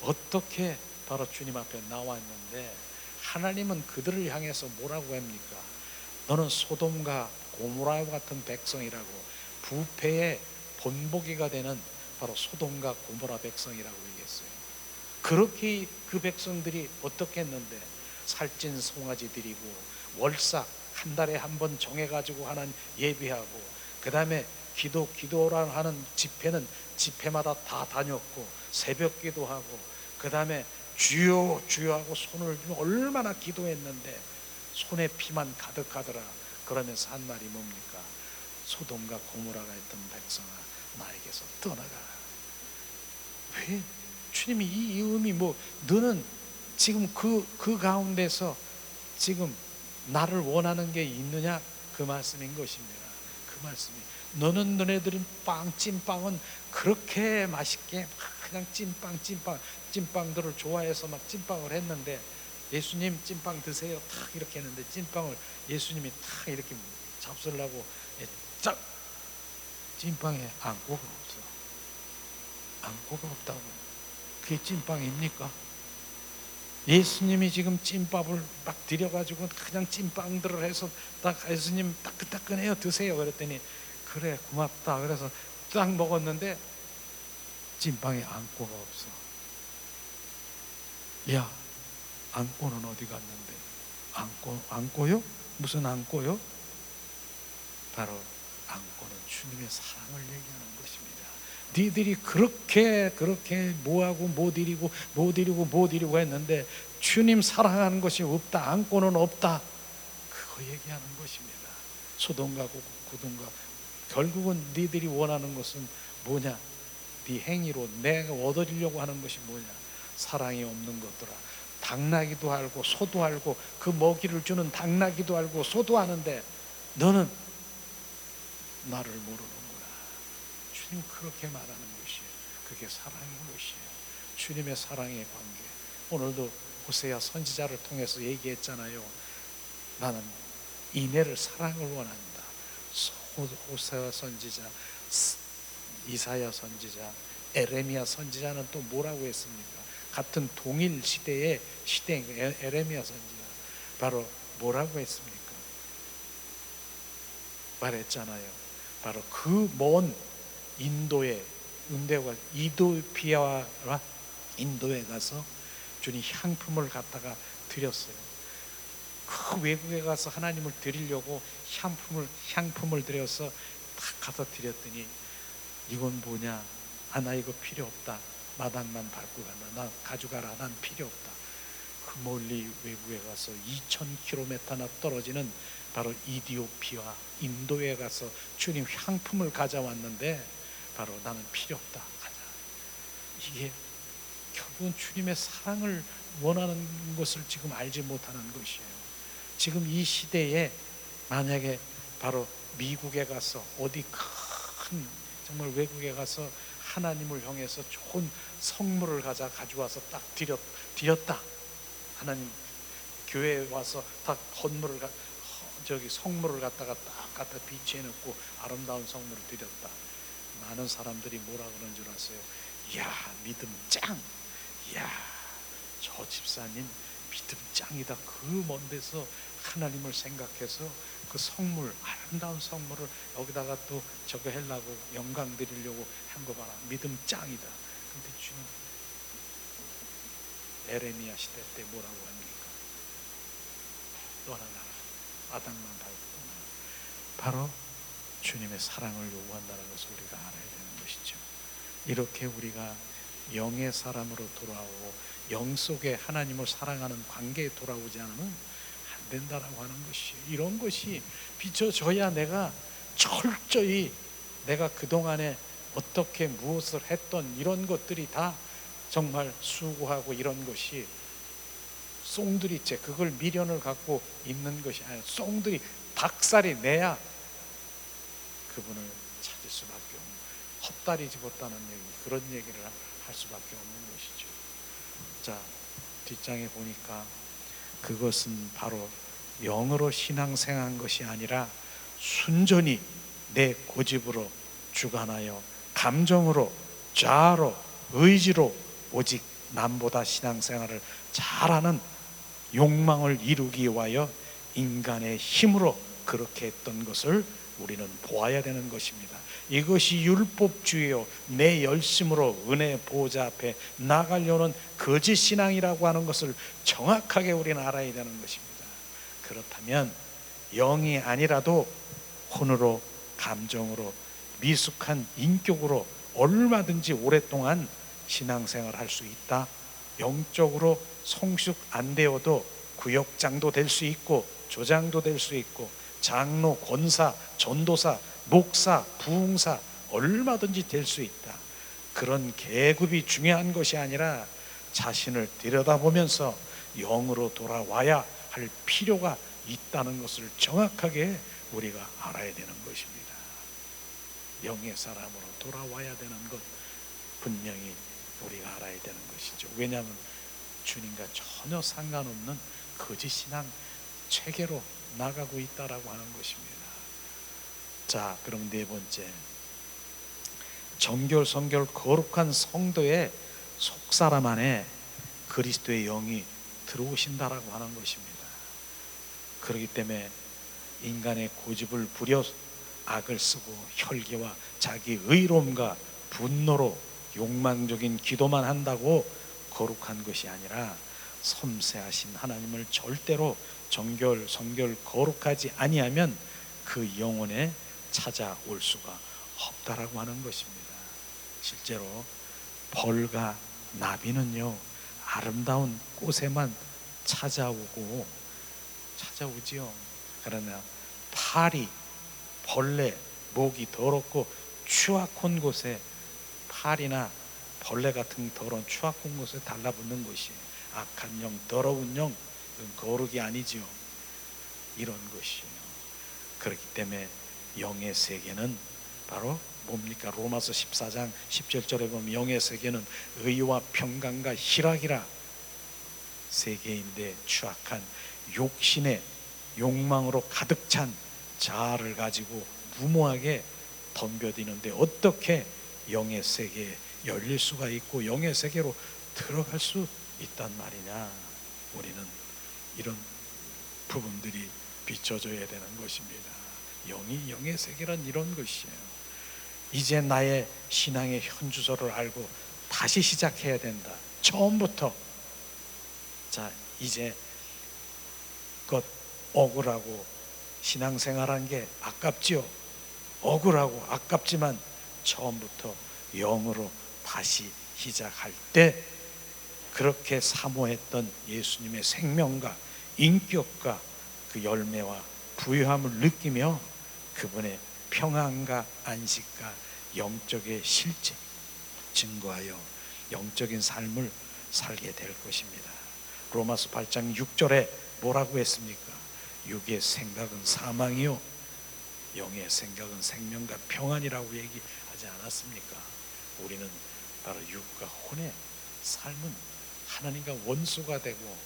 어떻게 바로 주님 앞에 나왔는데, 하나님은 그들을 향해서 뭐라고 합니까? 너는 소돔과 고모라 같은 백성이라고, 부패의 본보기가 되는 바로 소돔과 고모라 백성이라고 얘기했어요. 그렇게 그 백성들이 어떻게 했는데, 살찐 송아지 드리고 월삭 한 달에 한 번 정해가지고 하는 예배하고, 그 다음에 기도라 하는 집회는 집회마다 다 다녔고 새벽 기도하고, 그 다음에 주여 주여 하고 손을 들고 얼마나 기도했는데 손에 피만 가득하더라. 그러면서 한 말이 뭡니까? 소돔과 고모라가 했던 백성아, 나에게서 떠나가라. 왜? 주님이 이 의미 너는 지금 그 가운데서 지금 나를 원하는 게 있느냐? 그 말씀인 것입니다. 그 말씀이, 너는 너네들은 찐빵은 그렇게 맛있게 그냥 찐빵들을 좋아해서 막 찐빵을 했는데, 예수님 찐빵 드세요 탁 이렇게 했는데, 찐빵을 예수님이 탁 이렇게 잡수려고 쫙, 찐빵에 안고가 없어. 안고가 없다고. 그게 찐빵입니까? 예수님이 지금 찐밥을 막 드려가지고 그냥 찐빵들을 해서 딱 예수님 따끈따끈해요 드세요 그랬더니 그래 고맙다 그래서 딱 먹었는데 찐빵에 안고가 없어. 야, 안고는 어디 갔는데? 안고요? 무슨 안고요? 바로 안고는 주님의 사랑을 얘기하는 것입니다. 니들이 그렇게 뭐하고 못 이루고 했는데 주님 사랑하는 것이 없다, 안고는 없다, 그거 얘기하는 것입니다. 소돔과 고돔과, 결국은 니들이 원하는 것은 뭐냐? 네 행위로 내가 얻어지려고 하는 것이 뭐냐? 사랑이 없는 것들아. 당나귀도 알고 소도 알고 그 먹이를 주는 당나귀도 알고 소도 아는데 너는 나를 모르는구나. 주님 그렇게 말하는 것이에요. 그게 사랑인 것이에요. 주님의 사랑의 관계. 오늘도 호세아 선지자를 통해서 얘기했잖아요. 나는 이내를 사랑을 원한다. 호세아 선지자, 이사야 선지자, 에레미야 선지자는 또 뭐라고 했습니까? 같은 동일 시대의 에레미야 선지자 바로 뭐라고 했습니까? 말했잖아요. 바로 그 먼 이도피아와 인도에 가서 주님 향품을 갖다가 드렸어요. 그 외국에 가서 하나님을 드리려고 향품을 드려서 딱 가서 드렸더니 이건 뭐냐? 나 이거 필요 없다. 마당만 밟고 간다. 나 가져가라. 난 필요 없다. 그 멀리 외국에 가서 2000km나 떨어지는 바로 이디오피아 인도에 가서 주님 향품을 가져왔는데 바로 나는 필요 없다. 가자. 이게 결국은 주님의 사랑을 원하는 것을 지금 알지 못하는 것이에요. 지금 이 시대에 만약에 바로 미국에 가서 어디 큰 정말 외국에 가서 하나님을 향해서 좋은 성물을 가져와서 딱 드렸다. 하나님 교회에 와서 딱 성물을 갖다가 딱 갖다 비치해 놓고 아름다운 성물을 드렸다. 많은 사람들이 뭐라 그러는 줄 아세요? 이야, 믿음 짱. 이야, 저 집사님 믿음 짱이다. 그 먼 데서 하나님을 생각해서 그 성물, 아름다운 성물을 여기다가 또 저거 하려고 영광 드리려고 한 거 봐라. 믿음 짱이다. 근데 주님 에레미야 시대 때 뭐라고 합니까? 떠나가라. 마당만 밟고 떠나라. 바로 주님의 사랑을 요구한다는 것을 우리가 알아야 되는 것이죠. 이렇게 우리가 영의 사람으로 돌아오고 영 속에 하나님을 사랑하는 관계에 돌아오지 않으면 안 된다라고 하는 것이에요. 이런 것이 비춰져야 내가 철저히 내가 그동안에 어떻게 무엇을 했던 이런 것들이 다 정말 수고하고 이런 것이 쏭들이째 그걸 미련을 갖고 있는 것이 아니라 쏭들이 박살이 내야 그분을 찾을 수밖에 없는, 헛다리 집었다는 얘기, 그런 얘기를 할 수밖에 없는 것이죠. 자, 뒷장에 보니까 그것은 바로 영으로 신앙생활한 것이 아니라 순전히 내 고집으로 주관하여 감정으로, 자아로, 의지로 오직 남보다 신앙생활을 잘하는 욕망을 이루기 위하여 인간의 힘으로 그렇게 했던 것을 우리는 보아야 되는 것입니다. 이것이 율법주의요, 내 열심으로 은혜 보좌 앞에 나가려는 거짓 신앙이라고 하는 것을 정확하게 우리는 알아야 되는 것입니다. 그렇다면 영이 아니라도 혼으로, 감정으로, 미숙한 인격으로 얼마든지 오랫동안 신앙생활을 할 수 있다. 영적으로 성숙 안 되어도 구역장도 될 수 있고 조장도 될 수 있고 장로, 권사, 전도사, 목사, 부흥사 얼마든지 될 수 있다. 그런 계급이 중요한 것이 아니라 자신을 들여다보면서 영으로 돌아와야 할 필요가 있다는 것을 정확하게 우리가 알아야 되는 것입니다. 영의 사람으로 돌아와야 되는 것 분명히 우리가 알아야 되는 것이죠. 왜냐하면 주님과 전혀 상관없는 거짓 신앙 체계로 나가고 있다라고 하는 것입니다. 자, 그럼 네 번째, 정결성결 거룩한 성도의 속사람 안에 그리스도의 영이 들어오신다라고 하는 것입니다. 그렇기 때문에 인간의 고집을 부려 악을 쓰고 혈기와 자기 의로움과 분노로 욕망적인 기도만 한다고 거룩한 것이 아니라 섬세하신 하나님을 절대로 정결, 성결, 거룩하지 아니하면 그 영혼에 찾아올 수가 없다라고 하는 것입니다. 실제로 벌과 나비는요, 아름다운 꽃에만 찾아오지요. 그러나 파리, 벌레, 목이 더럽고 추악한 곳에, 파리나 벌레 같은 더러운 추악한 곳에 달라붙는 것이 악한 영, 더러운 영, 거룩이 아니지요. 이런 것이에요. 그렇기 때문에 영의 세계는 바로 뭡니까? 로마서 14장 17절에 보면 영의 세계는 의와 평강과 희락이라. 세계인데 추악한 욕심의 욕망으로 가득 찬 자아를 가지고 무모하게 덤벼드는데 어떻게 영의 세계에 열릴 수가 있고 영의 세계로 들어갈 수 있단 말이냐. 우리는 이런 부분들이 비춰져야 되는 것입니다. 영이 영의 세계란 이런 것이에요. 이제 나의 신앙의 현주소를 알고 다시 시작해야 된다. 처음부터. 자, 이제 그 억울하고 신앙생활한 게 아깝지요. 억울하고 아깝지만 처음부터 영으로 다시 시작할 때 그렇게 사모했던 예수님의 생명과 인격과 그 열매와 부유함을 느끼며 그분의 평안과 안식과 영적의 실제 증거하여 영적인 삶을 살게 될 것입니다. 로마서 8장 6절에 뭐라고 했습니까? 육의 생각은 사망이요 영의 생각은 생명과 평안이라고 얘기하지 않았습니까? 우리는 바로 육과 혼의 삶은 하나님과 원수가 되고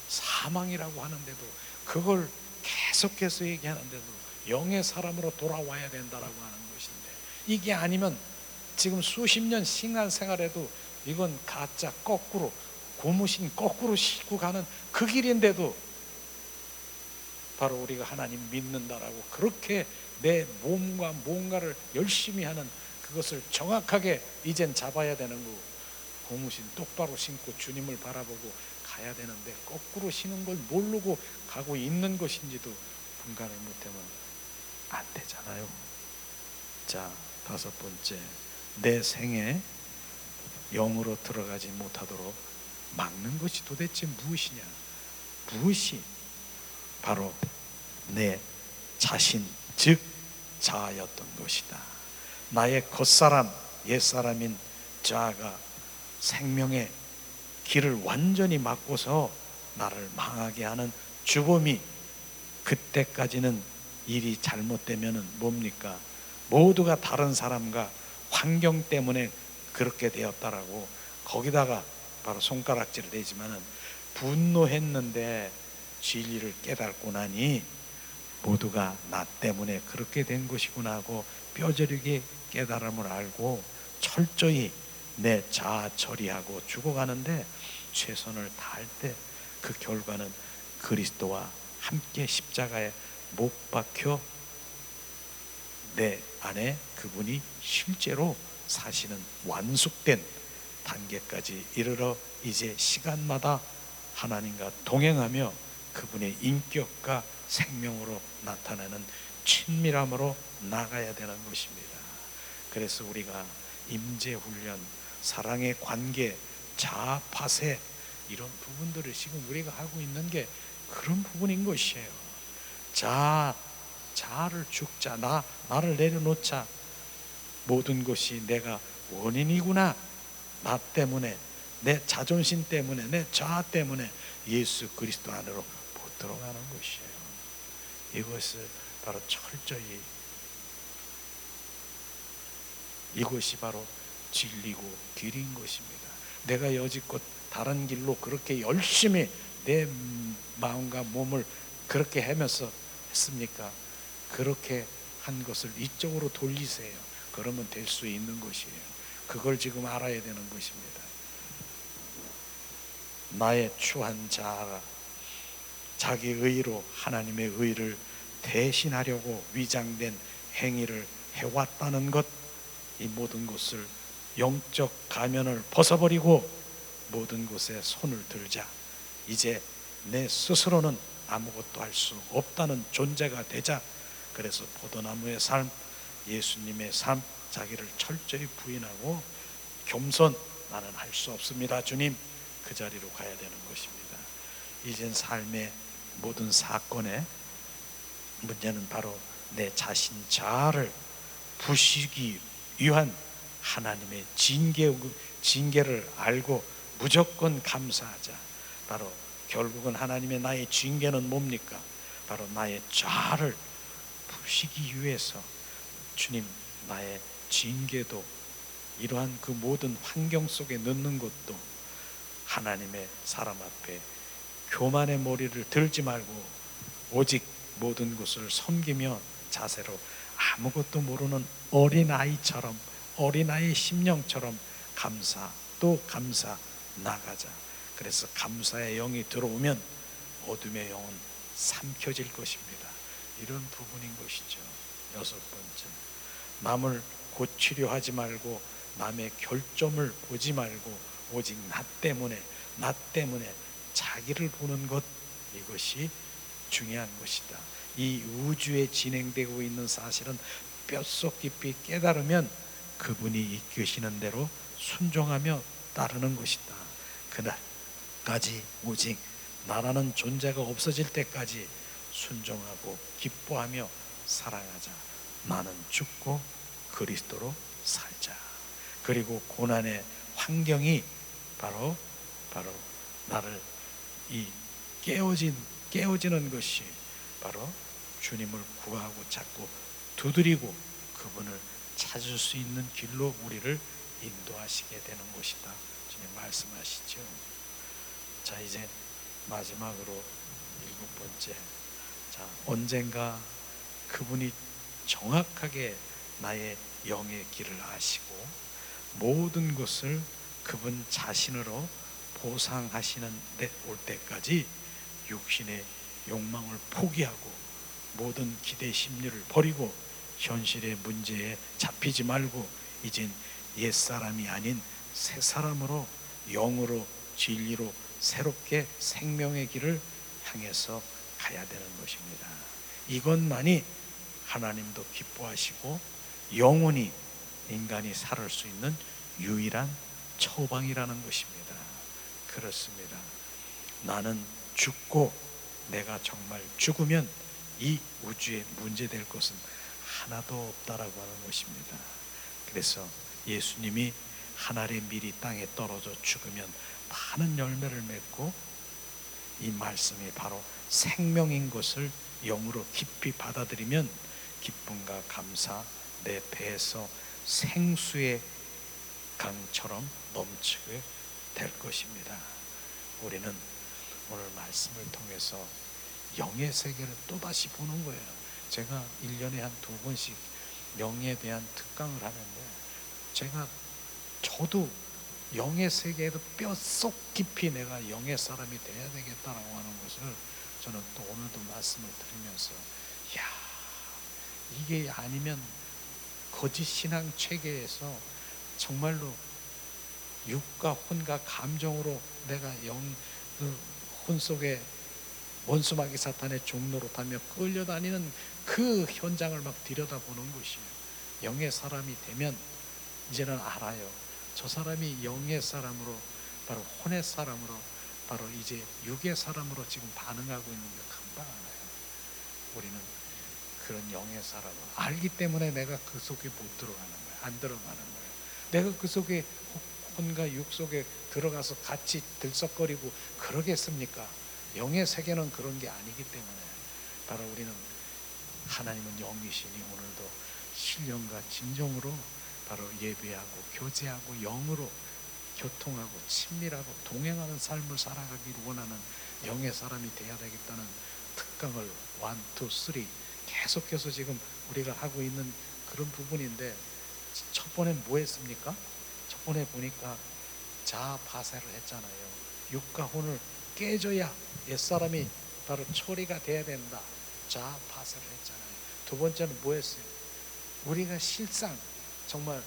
사망이라고 하는데도 그걸 계속해서 얘기하는데도 영의 사람으로 돌아와야 된다라고 하는 것인데, 이게 아니면 지금 수십 년 신앙생활에도 이건 가짜 거꾸로 고무신 거꾸로 싣고 가는 그 길인데도 바로 우리가 하나님 믿는다라고 그렇게 내 몸과 뭔가를 열심히 하는 그것을 정확하게 이젠 잡아야 되는 거고, 고무신 똑바로 신고 주님을 바라보고 가야 되는데 거꾸로 신은 걸 모르고 가고 있는 것인지도 분간을 못하면 안 되잖아요. 자, 다섯 번째, 내 생에 영으로 들어가지 못하도록 막는 것이 도대체 무엇이냐? 무엇이 바로 내 자신 즉 자아였던 것이다. 나의 겉사람, 옛사람인 자아가 생명의 길을 완전히 막고서 나를 망하게 하는 주범이, 그때까지는 일이 잘못되면 뭡니까? 모두가 다른 사람과 환경 때문에 그렇게 되었다라고 거기다가 바로 손가락질을 내지만은, 분노했는데 진리를 깨닫고 나니 모두가 나 때문에 그렇게 된 것이구나 하고 뼈저리게 깨달음을 알고 철저히 내 자아 처리하고 죽어가는데 최선을 다할 때 그 결과는 그리스도와 함께 십자가에 못 박혀 내 안에 그분이 실제로 사시는 완숙된 단계까지 이르러 이제 시간마다 하나님과 동행하며 그분의 인격과 생명으로 나타나는 친밀함으로 나가야 되는 것입니다. 그래서 우리가 임재훈련, 사랑의 관계, 자아파쇄, 이런 부분들을 지금 우리가 하고 있는 게 그런 부분인 것이에요. 자아를 죽자, 나를 내려놓자. 모든 것이 내가 원인이구나. 나 때문에, 내 자존심 때문에, 내 자아 때문에 예수 그리스도 안으로 못 들어가는 것이에요. 이것을 바로 철저히, 이것이 바로 진리고 길인 것입니다. 내가 여지껏 다른 길로 그렇게 열심히 내 마음과 몸을 그렇게 하면서 했습니까? 그렇게 한 것을 이쪽으로 돌리세요. 그러면 될 수 있는 것이에요. 그걸 지금 알아야 되는 것입니다. 나의 추한 자아가 자기 의로 하나님의 의를 대신하려고 위장된 행위를 해왔다는 것, 이 모든 것을 영적 가면을 벗어버리고 모든 것에 손을 들자. 이제 내 스스로는 아무것도 할 수 없다는 존재가 되자. 그래서 포도나무의 삶, 예수님의 삶, 자기를 철저히 부인하고 겸손, 나는 할 수 없습니다 주님, 그 자리로 가야 되는 것입니다. 이젠 삶의 모든 사건의 문제는 바로 내 자신 자아를 부시기 위한 하나님의 징계를 알고 무조건 감사하자. 바로 결국은 하나님의 나의 징계는 뭡니까? 바로 나의 자아를 부시기 위해서 주님, 나의 징계도, 이러한 그 모든 환경 속에 넣는 것도 하나님의 사람 앞에 교만의 머리를 들지 말고 오직 모든 것을 섬기며 자세로 아무것도 모르는 어린아이처럼, 어린아이 심령처럼 감사 또 감사 나가자. 그래서 감사의 영이 들어오면 어둠의 영은 삼켜질 것입니다. 이런 부분인 것이죠. 여섯 번째, 남을 고치려 하지 말고 남의 결점을 보지 말고 오직 나 때문에 자기를 보는 것, 이것이 중요한 것이다. 이 우주에 진행되고 있는 사실은 뼛속 깊이 깨달으면 그분이 이끄시는 대로 순종하며 따르는 것이다. 그날까지 오직 나라는 존재가 없어질 때까지 순종하고 기뻐하며 살아가자. 나는 죽고 그리스도로 살자. 그리고 고난의 환경이 바로 나를 이 깨어지는 것이 바로 주님을 구하고 찾고 두드리고 그분을 찾을 수 있는 길로 우리를 인도하시게 되는 것이다. 주님 말씀하시죠. 자, 이제 마지막으로 일곱 번째, 자, 언젠가 그분이 정확하게 나의 영의 길을 아시고 모든 것을 그분 자신으로 보상하시는 데 올 때까지 육신의 욕망을 포기하고 모든 기대 심리를 버리고 현실의 문제에 잡히지 말고 이젠 옛사람이 아닌 새 사람으로 영으로 진리로 새롭게 생명의 길을 향해서 가야 되는 것입니다. 이것만이 하나님도 기뻐하시고 영원히 인간이 살을 수 있는 유일한 처방이라는 것입니다. 그렇습니다. 나는 죽고 내가 정말 죽으면 이 우주에 문제될 것은 하나도 없다라고 하는 것입니다. 그래서 예수님이 한 알의 밀이 땅에 떨어져 죽으면 많은 열매를 맺고, 이 말씀이 바로 생명인 것을 영으로 깊이 받아들이면 기쁨과 감사, 내 배에서 생수의 강처럼 넘치게 될 것입니다. 우리는 오늘 말씀을 통해서 영의 세계를 또다시 보는 거예요. 제가 1년에 한 2번씩 영에 대한 특강을 하는데, 저도 영의 세계에도 뼛속 깊이 내가 영의 사람이 돼야 되겠다라고 하는 것을 저는 또 오늘도 말씀을 들으면서, 야, 이게 아니면 거짓 신앙 체계에서 정말로 육과 혼과 감정으로 내가 혼 속에 원수마귀 사탄의 종로로 타며 끌려다니는 그 현장을 막 들여다보는 것이에요. 영의 사람이 되면 이제는 알아요. 저 사람이 영의 사람으로, 바로 혼의 사람으로, 바로 이제 육의 사람으로 지금 반응하고 있는 게 금방 알아요. 우리는 그런 영의 사람을 알기 때문에 내가 그 속에 못 들어가는 거예요. 안 들어가는 거예요. 내가 그 속에 혼과 육 속에 들어가서 같이 들썩거리고 그러겠습니까? 영의 세계는 그런 게 아니기 때문에, 바로 우리는 하나님은 영이시니 오늘도 신령과 진정으로 바로 예배하고 교제하고 영으로 교통하고 친밀하고 동행하는 삶을 살아가기를 원하는 영의 사람이 되어야 되겠다는 특강을 1, 2, 3 계속해서 지금 우리가 하고 있는 그런 부분인데, 첫 번엔 뭐 했습니까? 첫 번에 보니까 자아파세를 했잖아요. 육과 혼을 깨줘야 옛사람이 바로 처리가 돼야 된다. 자아파세를 했잖아요. 두 번째는 뭐 했어요? 우리가 실상 정말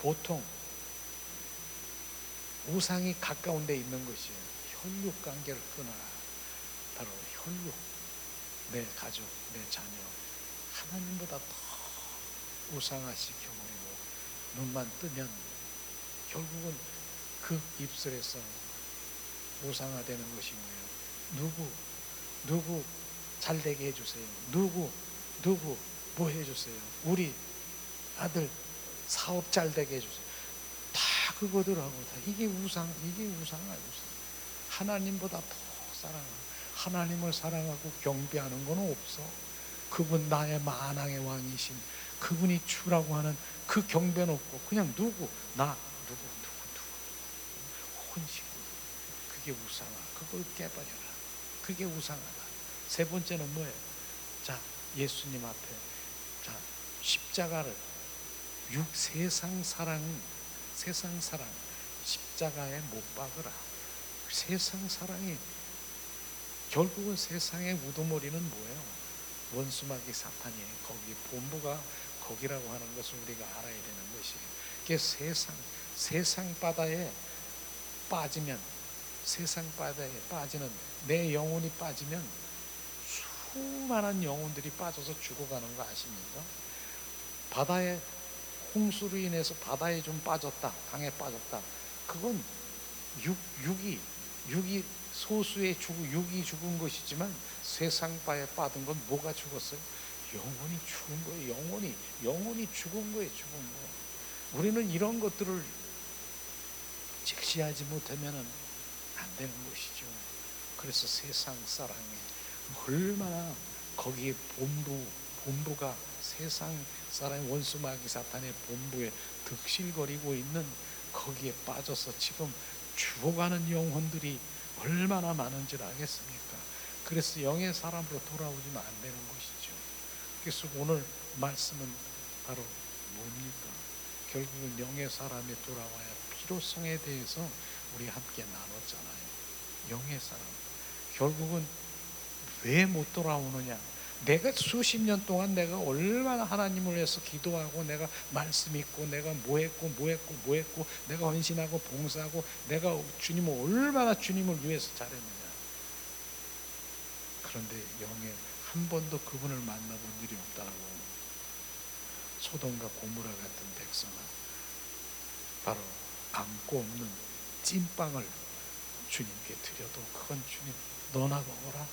보통 우상이 가까운 데 있는 것이에요. 혈육 관계를 끊어라. 바로 혈육, 내 가족, 내 자녀, 하나님보다 더 우상화시켜버리고 눈만 뜨면 결국은 그 입술에서 우상화되는 것이 뭐예요? 누구 잘 되게 해주세요. 누구 뭐 해주세요. 우리 아들 사업 잘 되게 해주세요. 다 그거들하고 다 이게 우상화. 하나님보다 더 사랑하고, 하나님을 사랑하고 경배하는 건 없어. 그분 나의 만왕의 왕이신 그분이 주라고 하는 그 경배는 없고, 그냥 누구 혼식, 그게 우상화. 그걸 깨버려라. 그게 우상하다. 세 번째는 뭐예요? 자, 예수님 앞에 자 십자가를 세상 사랑 십자가에 못 박으라. 세상 사랑이 결국은 세상의 우두머리는 뭐예요? 원수마귀 사탄이에요. 거기 본부가 거기라고 하는 것을 우리가 알아야 되는 것이에요. 그게 세상 바다에 빠지면, 세상 바다에 빠지는 내 영혼이 빠지면 수많은 영혼들이 빠져서 죽어가는 거 아십니까? 바다에 홍수로 인해서 바다에 좀 빠졌다, 강에 빠졌다. 그건 육이 소수의 육이 죽은 것이지만 세상 바에 빠진 건 뭐가 죽었어요? 영혼이 죽은 거예요. 영혼이 죽은 거예요. 죽은 거. 우리는 이런 것들을 직시하지 못하면 안 되는 것이죠. 그래서 세상 사랑에 얼마나 거기에 본부가 세상 사람의 원수마귀 사탄의 본부에 득실거리고 있는 거기에 빠져서 지금 죽어가는 영혼들이 얼마나 많은지를 알겠습니까? 그래서 영의 사람으로 돌아오지만 안 되는 것이죠. 그래서 오늘 말씀은 바로 뭡니까? 결국은 영의 사람이 돌아와야 필요성에 대해서 우리 함께 나눴잖아요. 영의 사람, 결국은 왜 못 돌아오느냐? 내가 수십 년 동안 내가 얼마나 하나님을 위해서 기도하고, 내가 말씀 읽고, 내가 뭐 했고, 내가 헌신하고 봉사하고, 내가 주님을 얼마나 주님을 위해서 잘했느냐. 그런데 영에 한 번도 그분을 만나본 일이 없다고. 소돔과 고모라 같은 백성아, 바로 안고 없는 찐빵을 주님께 드려도 그건 주님 너나 먹어라.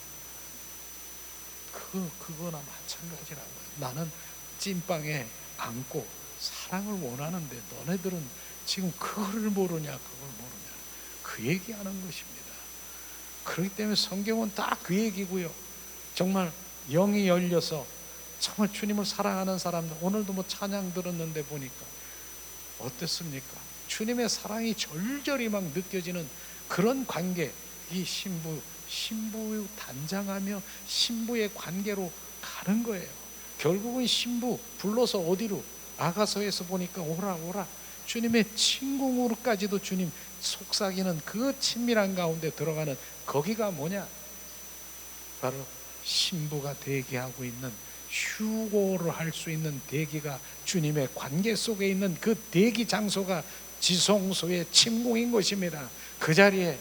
그거나 마찬가지라고요. 나는 찐빵에 안고 사랑을 원하는데 너네들은 지금 그거를 모르냐, 그걸 모르냐, 그 얘기하는 것입니다. 그렇기 때문에 성경은 다 그 얘기고요. 정말 영이 열려서 정말 주님을 사랑하는 사람들, 오늘도 뭐 찬양 들었는데 보니까 어땠습니까? 주님의 사랑이 절절히 막 느껴지는 그런 관계, 이 신부 단장하며 신부의 관계로 가는 거예요. 결국은 신부 불러서 어디로? 아가서에서 보니까 오라 주님의 친궁으로까지도 주님 속삭이는 그 친밀한 가운데 들어가는 거기가 뭐냐? 바로 신부가 대기하고 있는, 휴고를 할 수 있는 대기가, 주님의 관계 속에 있는 그 대기 장소가 지성소의 침궁인 것입니다. 그 자리에,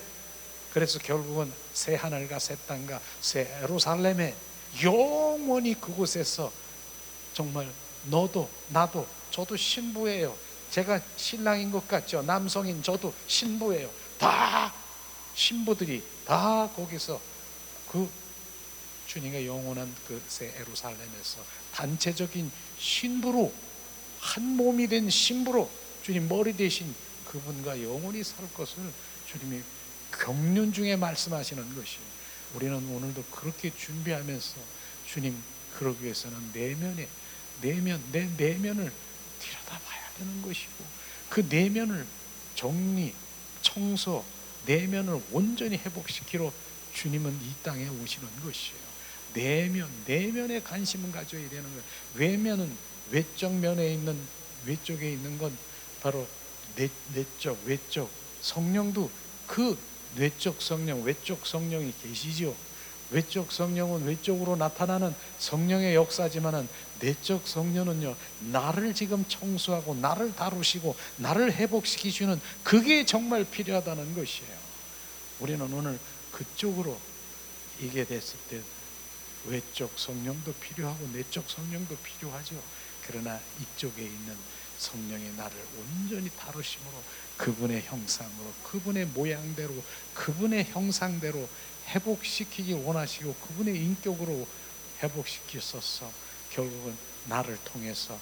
그래서 결국은 새 하늘과 새 땅과 새 예루살렘에 영원히 그곳에서 정말 너도 나도 저도 신부예요. 제가 신랑인 것 같죠? 남성인 저도 신부예요. 다 신부들이 다 거기서 그 주님의 영원한 그 새 예루살렘에서 단체적인 신부로, 한 몸이 된 신부로 주님 머리 대신 그분과 영원히 살 것을 주님이 경륜 중에 말씀하시는 것이, 우리는 오늘도 그렇게 준비하면서 주님, 그러기 위해서는 내 내면을 들여다봐야 되는 것이고, 그 내면을 정리, 청소, 내면을 온전히 회복시키러 주님은 이 땅에 오시는 것이에요. 내면에 관심을 가져야 되는 거예요. 외면은 외적 면에 있는, 외쪽에 있는 건 바로 외적 성령도 그 내적 성령, 외적 성령이 계시죠. 외적 성령은 외적으로 나타나는 성령의 역사지만은 내적 성령은요, 나를 지금 청소하고 나를 다루시고 나를 회복시키시는, 그게 정말 필요하다는 것이에요. 우리는 오늘 그쪽으로 이게 됐을 때 외적 성령도 필요하고 내적 성령도 필요하죠. 그러나 이쪽에 있는 성령이 나를 온전히 다루심으로 그분의 형상으로, 그분의 모양대로, 그분의 형상대로 회복시키기 원하시고 그분의 인격으로 회복시키셔서 결국은 나를 통해서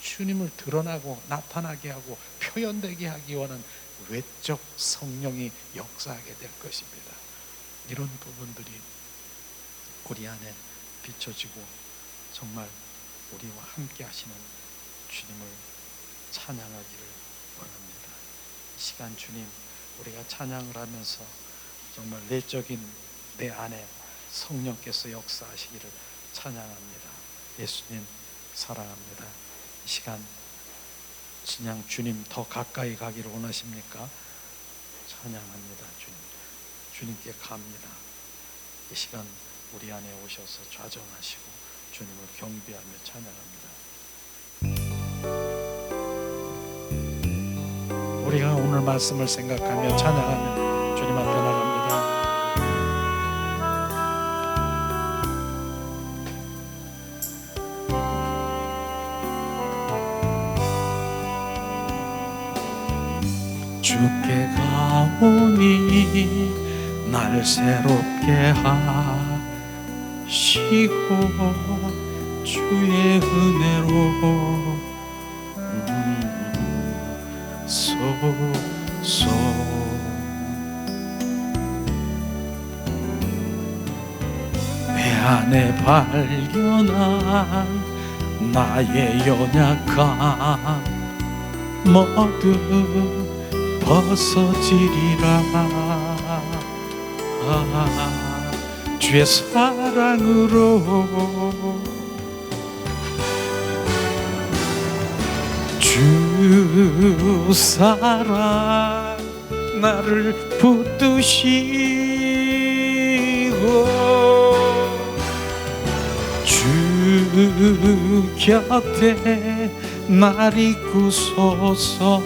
주님을 드러나고 나타나게 하고 표현되게 하기 원하는 외적 성령이 역사하게 될 것입니다. 이런 부분들이 우리 안에 비춰지고 정말 우리와 함께 하시는 주님을 찬양하기를 원합니다. 이 시간 주님, 우리가 찬양을 하면서 정말 내적인 내 안에 성령께서 역사하시기를 찬양합니다. 예수님 사랑합니다. 이 시간 그냥 주님 더 가까이 가기를 원하십니까? 찬양합니다. 주님께 갑니다. 이 시간 우리 안에 오셔서 좌정하시고 주님을 경배하며 찬양합니다. 우리가 오늘 말씀을 생각하며 찬양하며 주님 앞에 나갑니다. 주께 가오니 날 새롭게 하시고 주의 은혜로 소소 내 안에 발견한 나의 연약함 모두 벗어지리라. 주의 사랑으로 주 사랑 나를 붙드시고 주 곁에 날 이끄소서.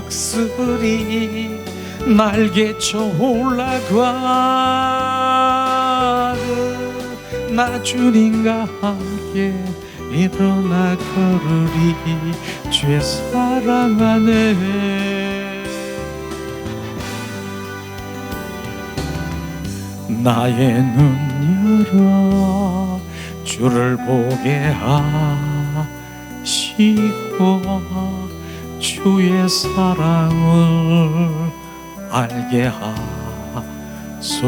덕스리 날개쳐 올라가는 나 주님과 함께 일어나 걸으리. 주의 사랑 안에 나의 눈 들어 주를 보게 하시고 주의 사랑을 알게 하소서.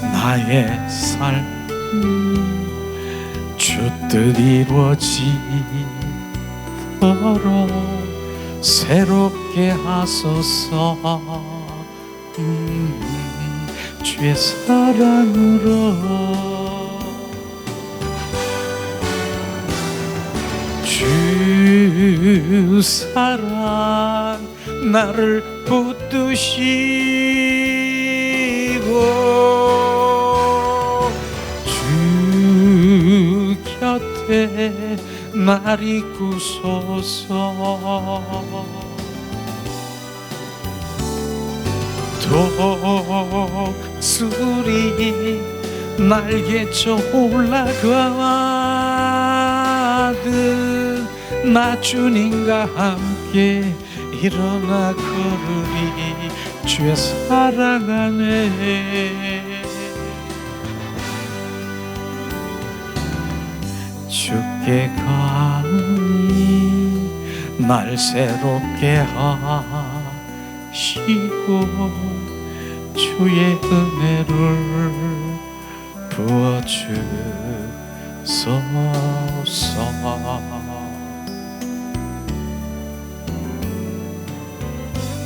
나의 삶 주 뜻 이루어지도록 새롭게 하소서. 주의 사랑으로 주 사랑 나를 붙드시고 주 곁에 날 이끄소서. 독수리 날개쳐 올라가듯 나 주님과 함께 일어나 걸으리. 주의 사랑 안에 주께 가니 날 새롭게 하시고 주의 은혜를 부어주소서.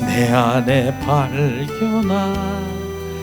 내 안에 발견한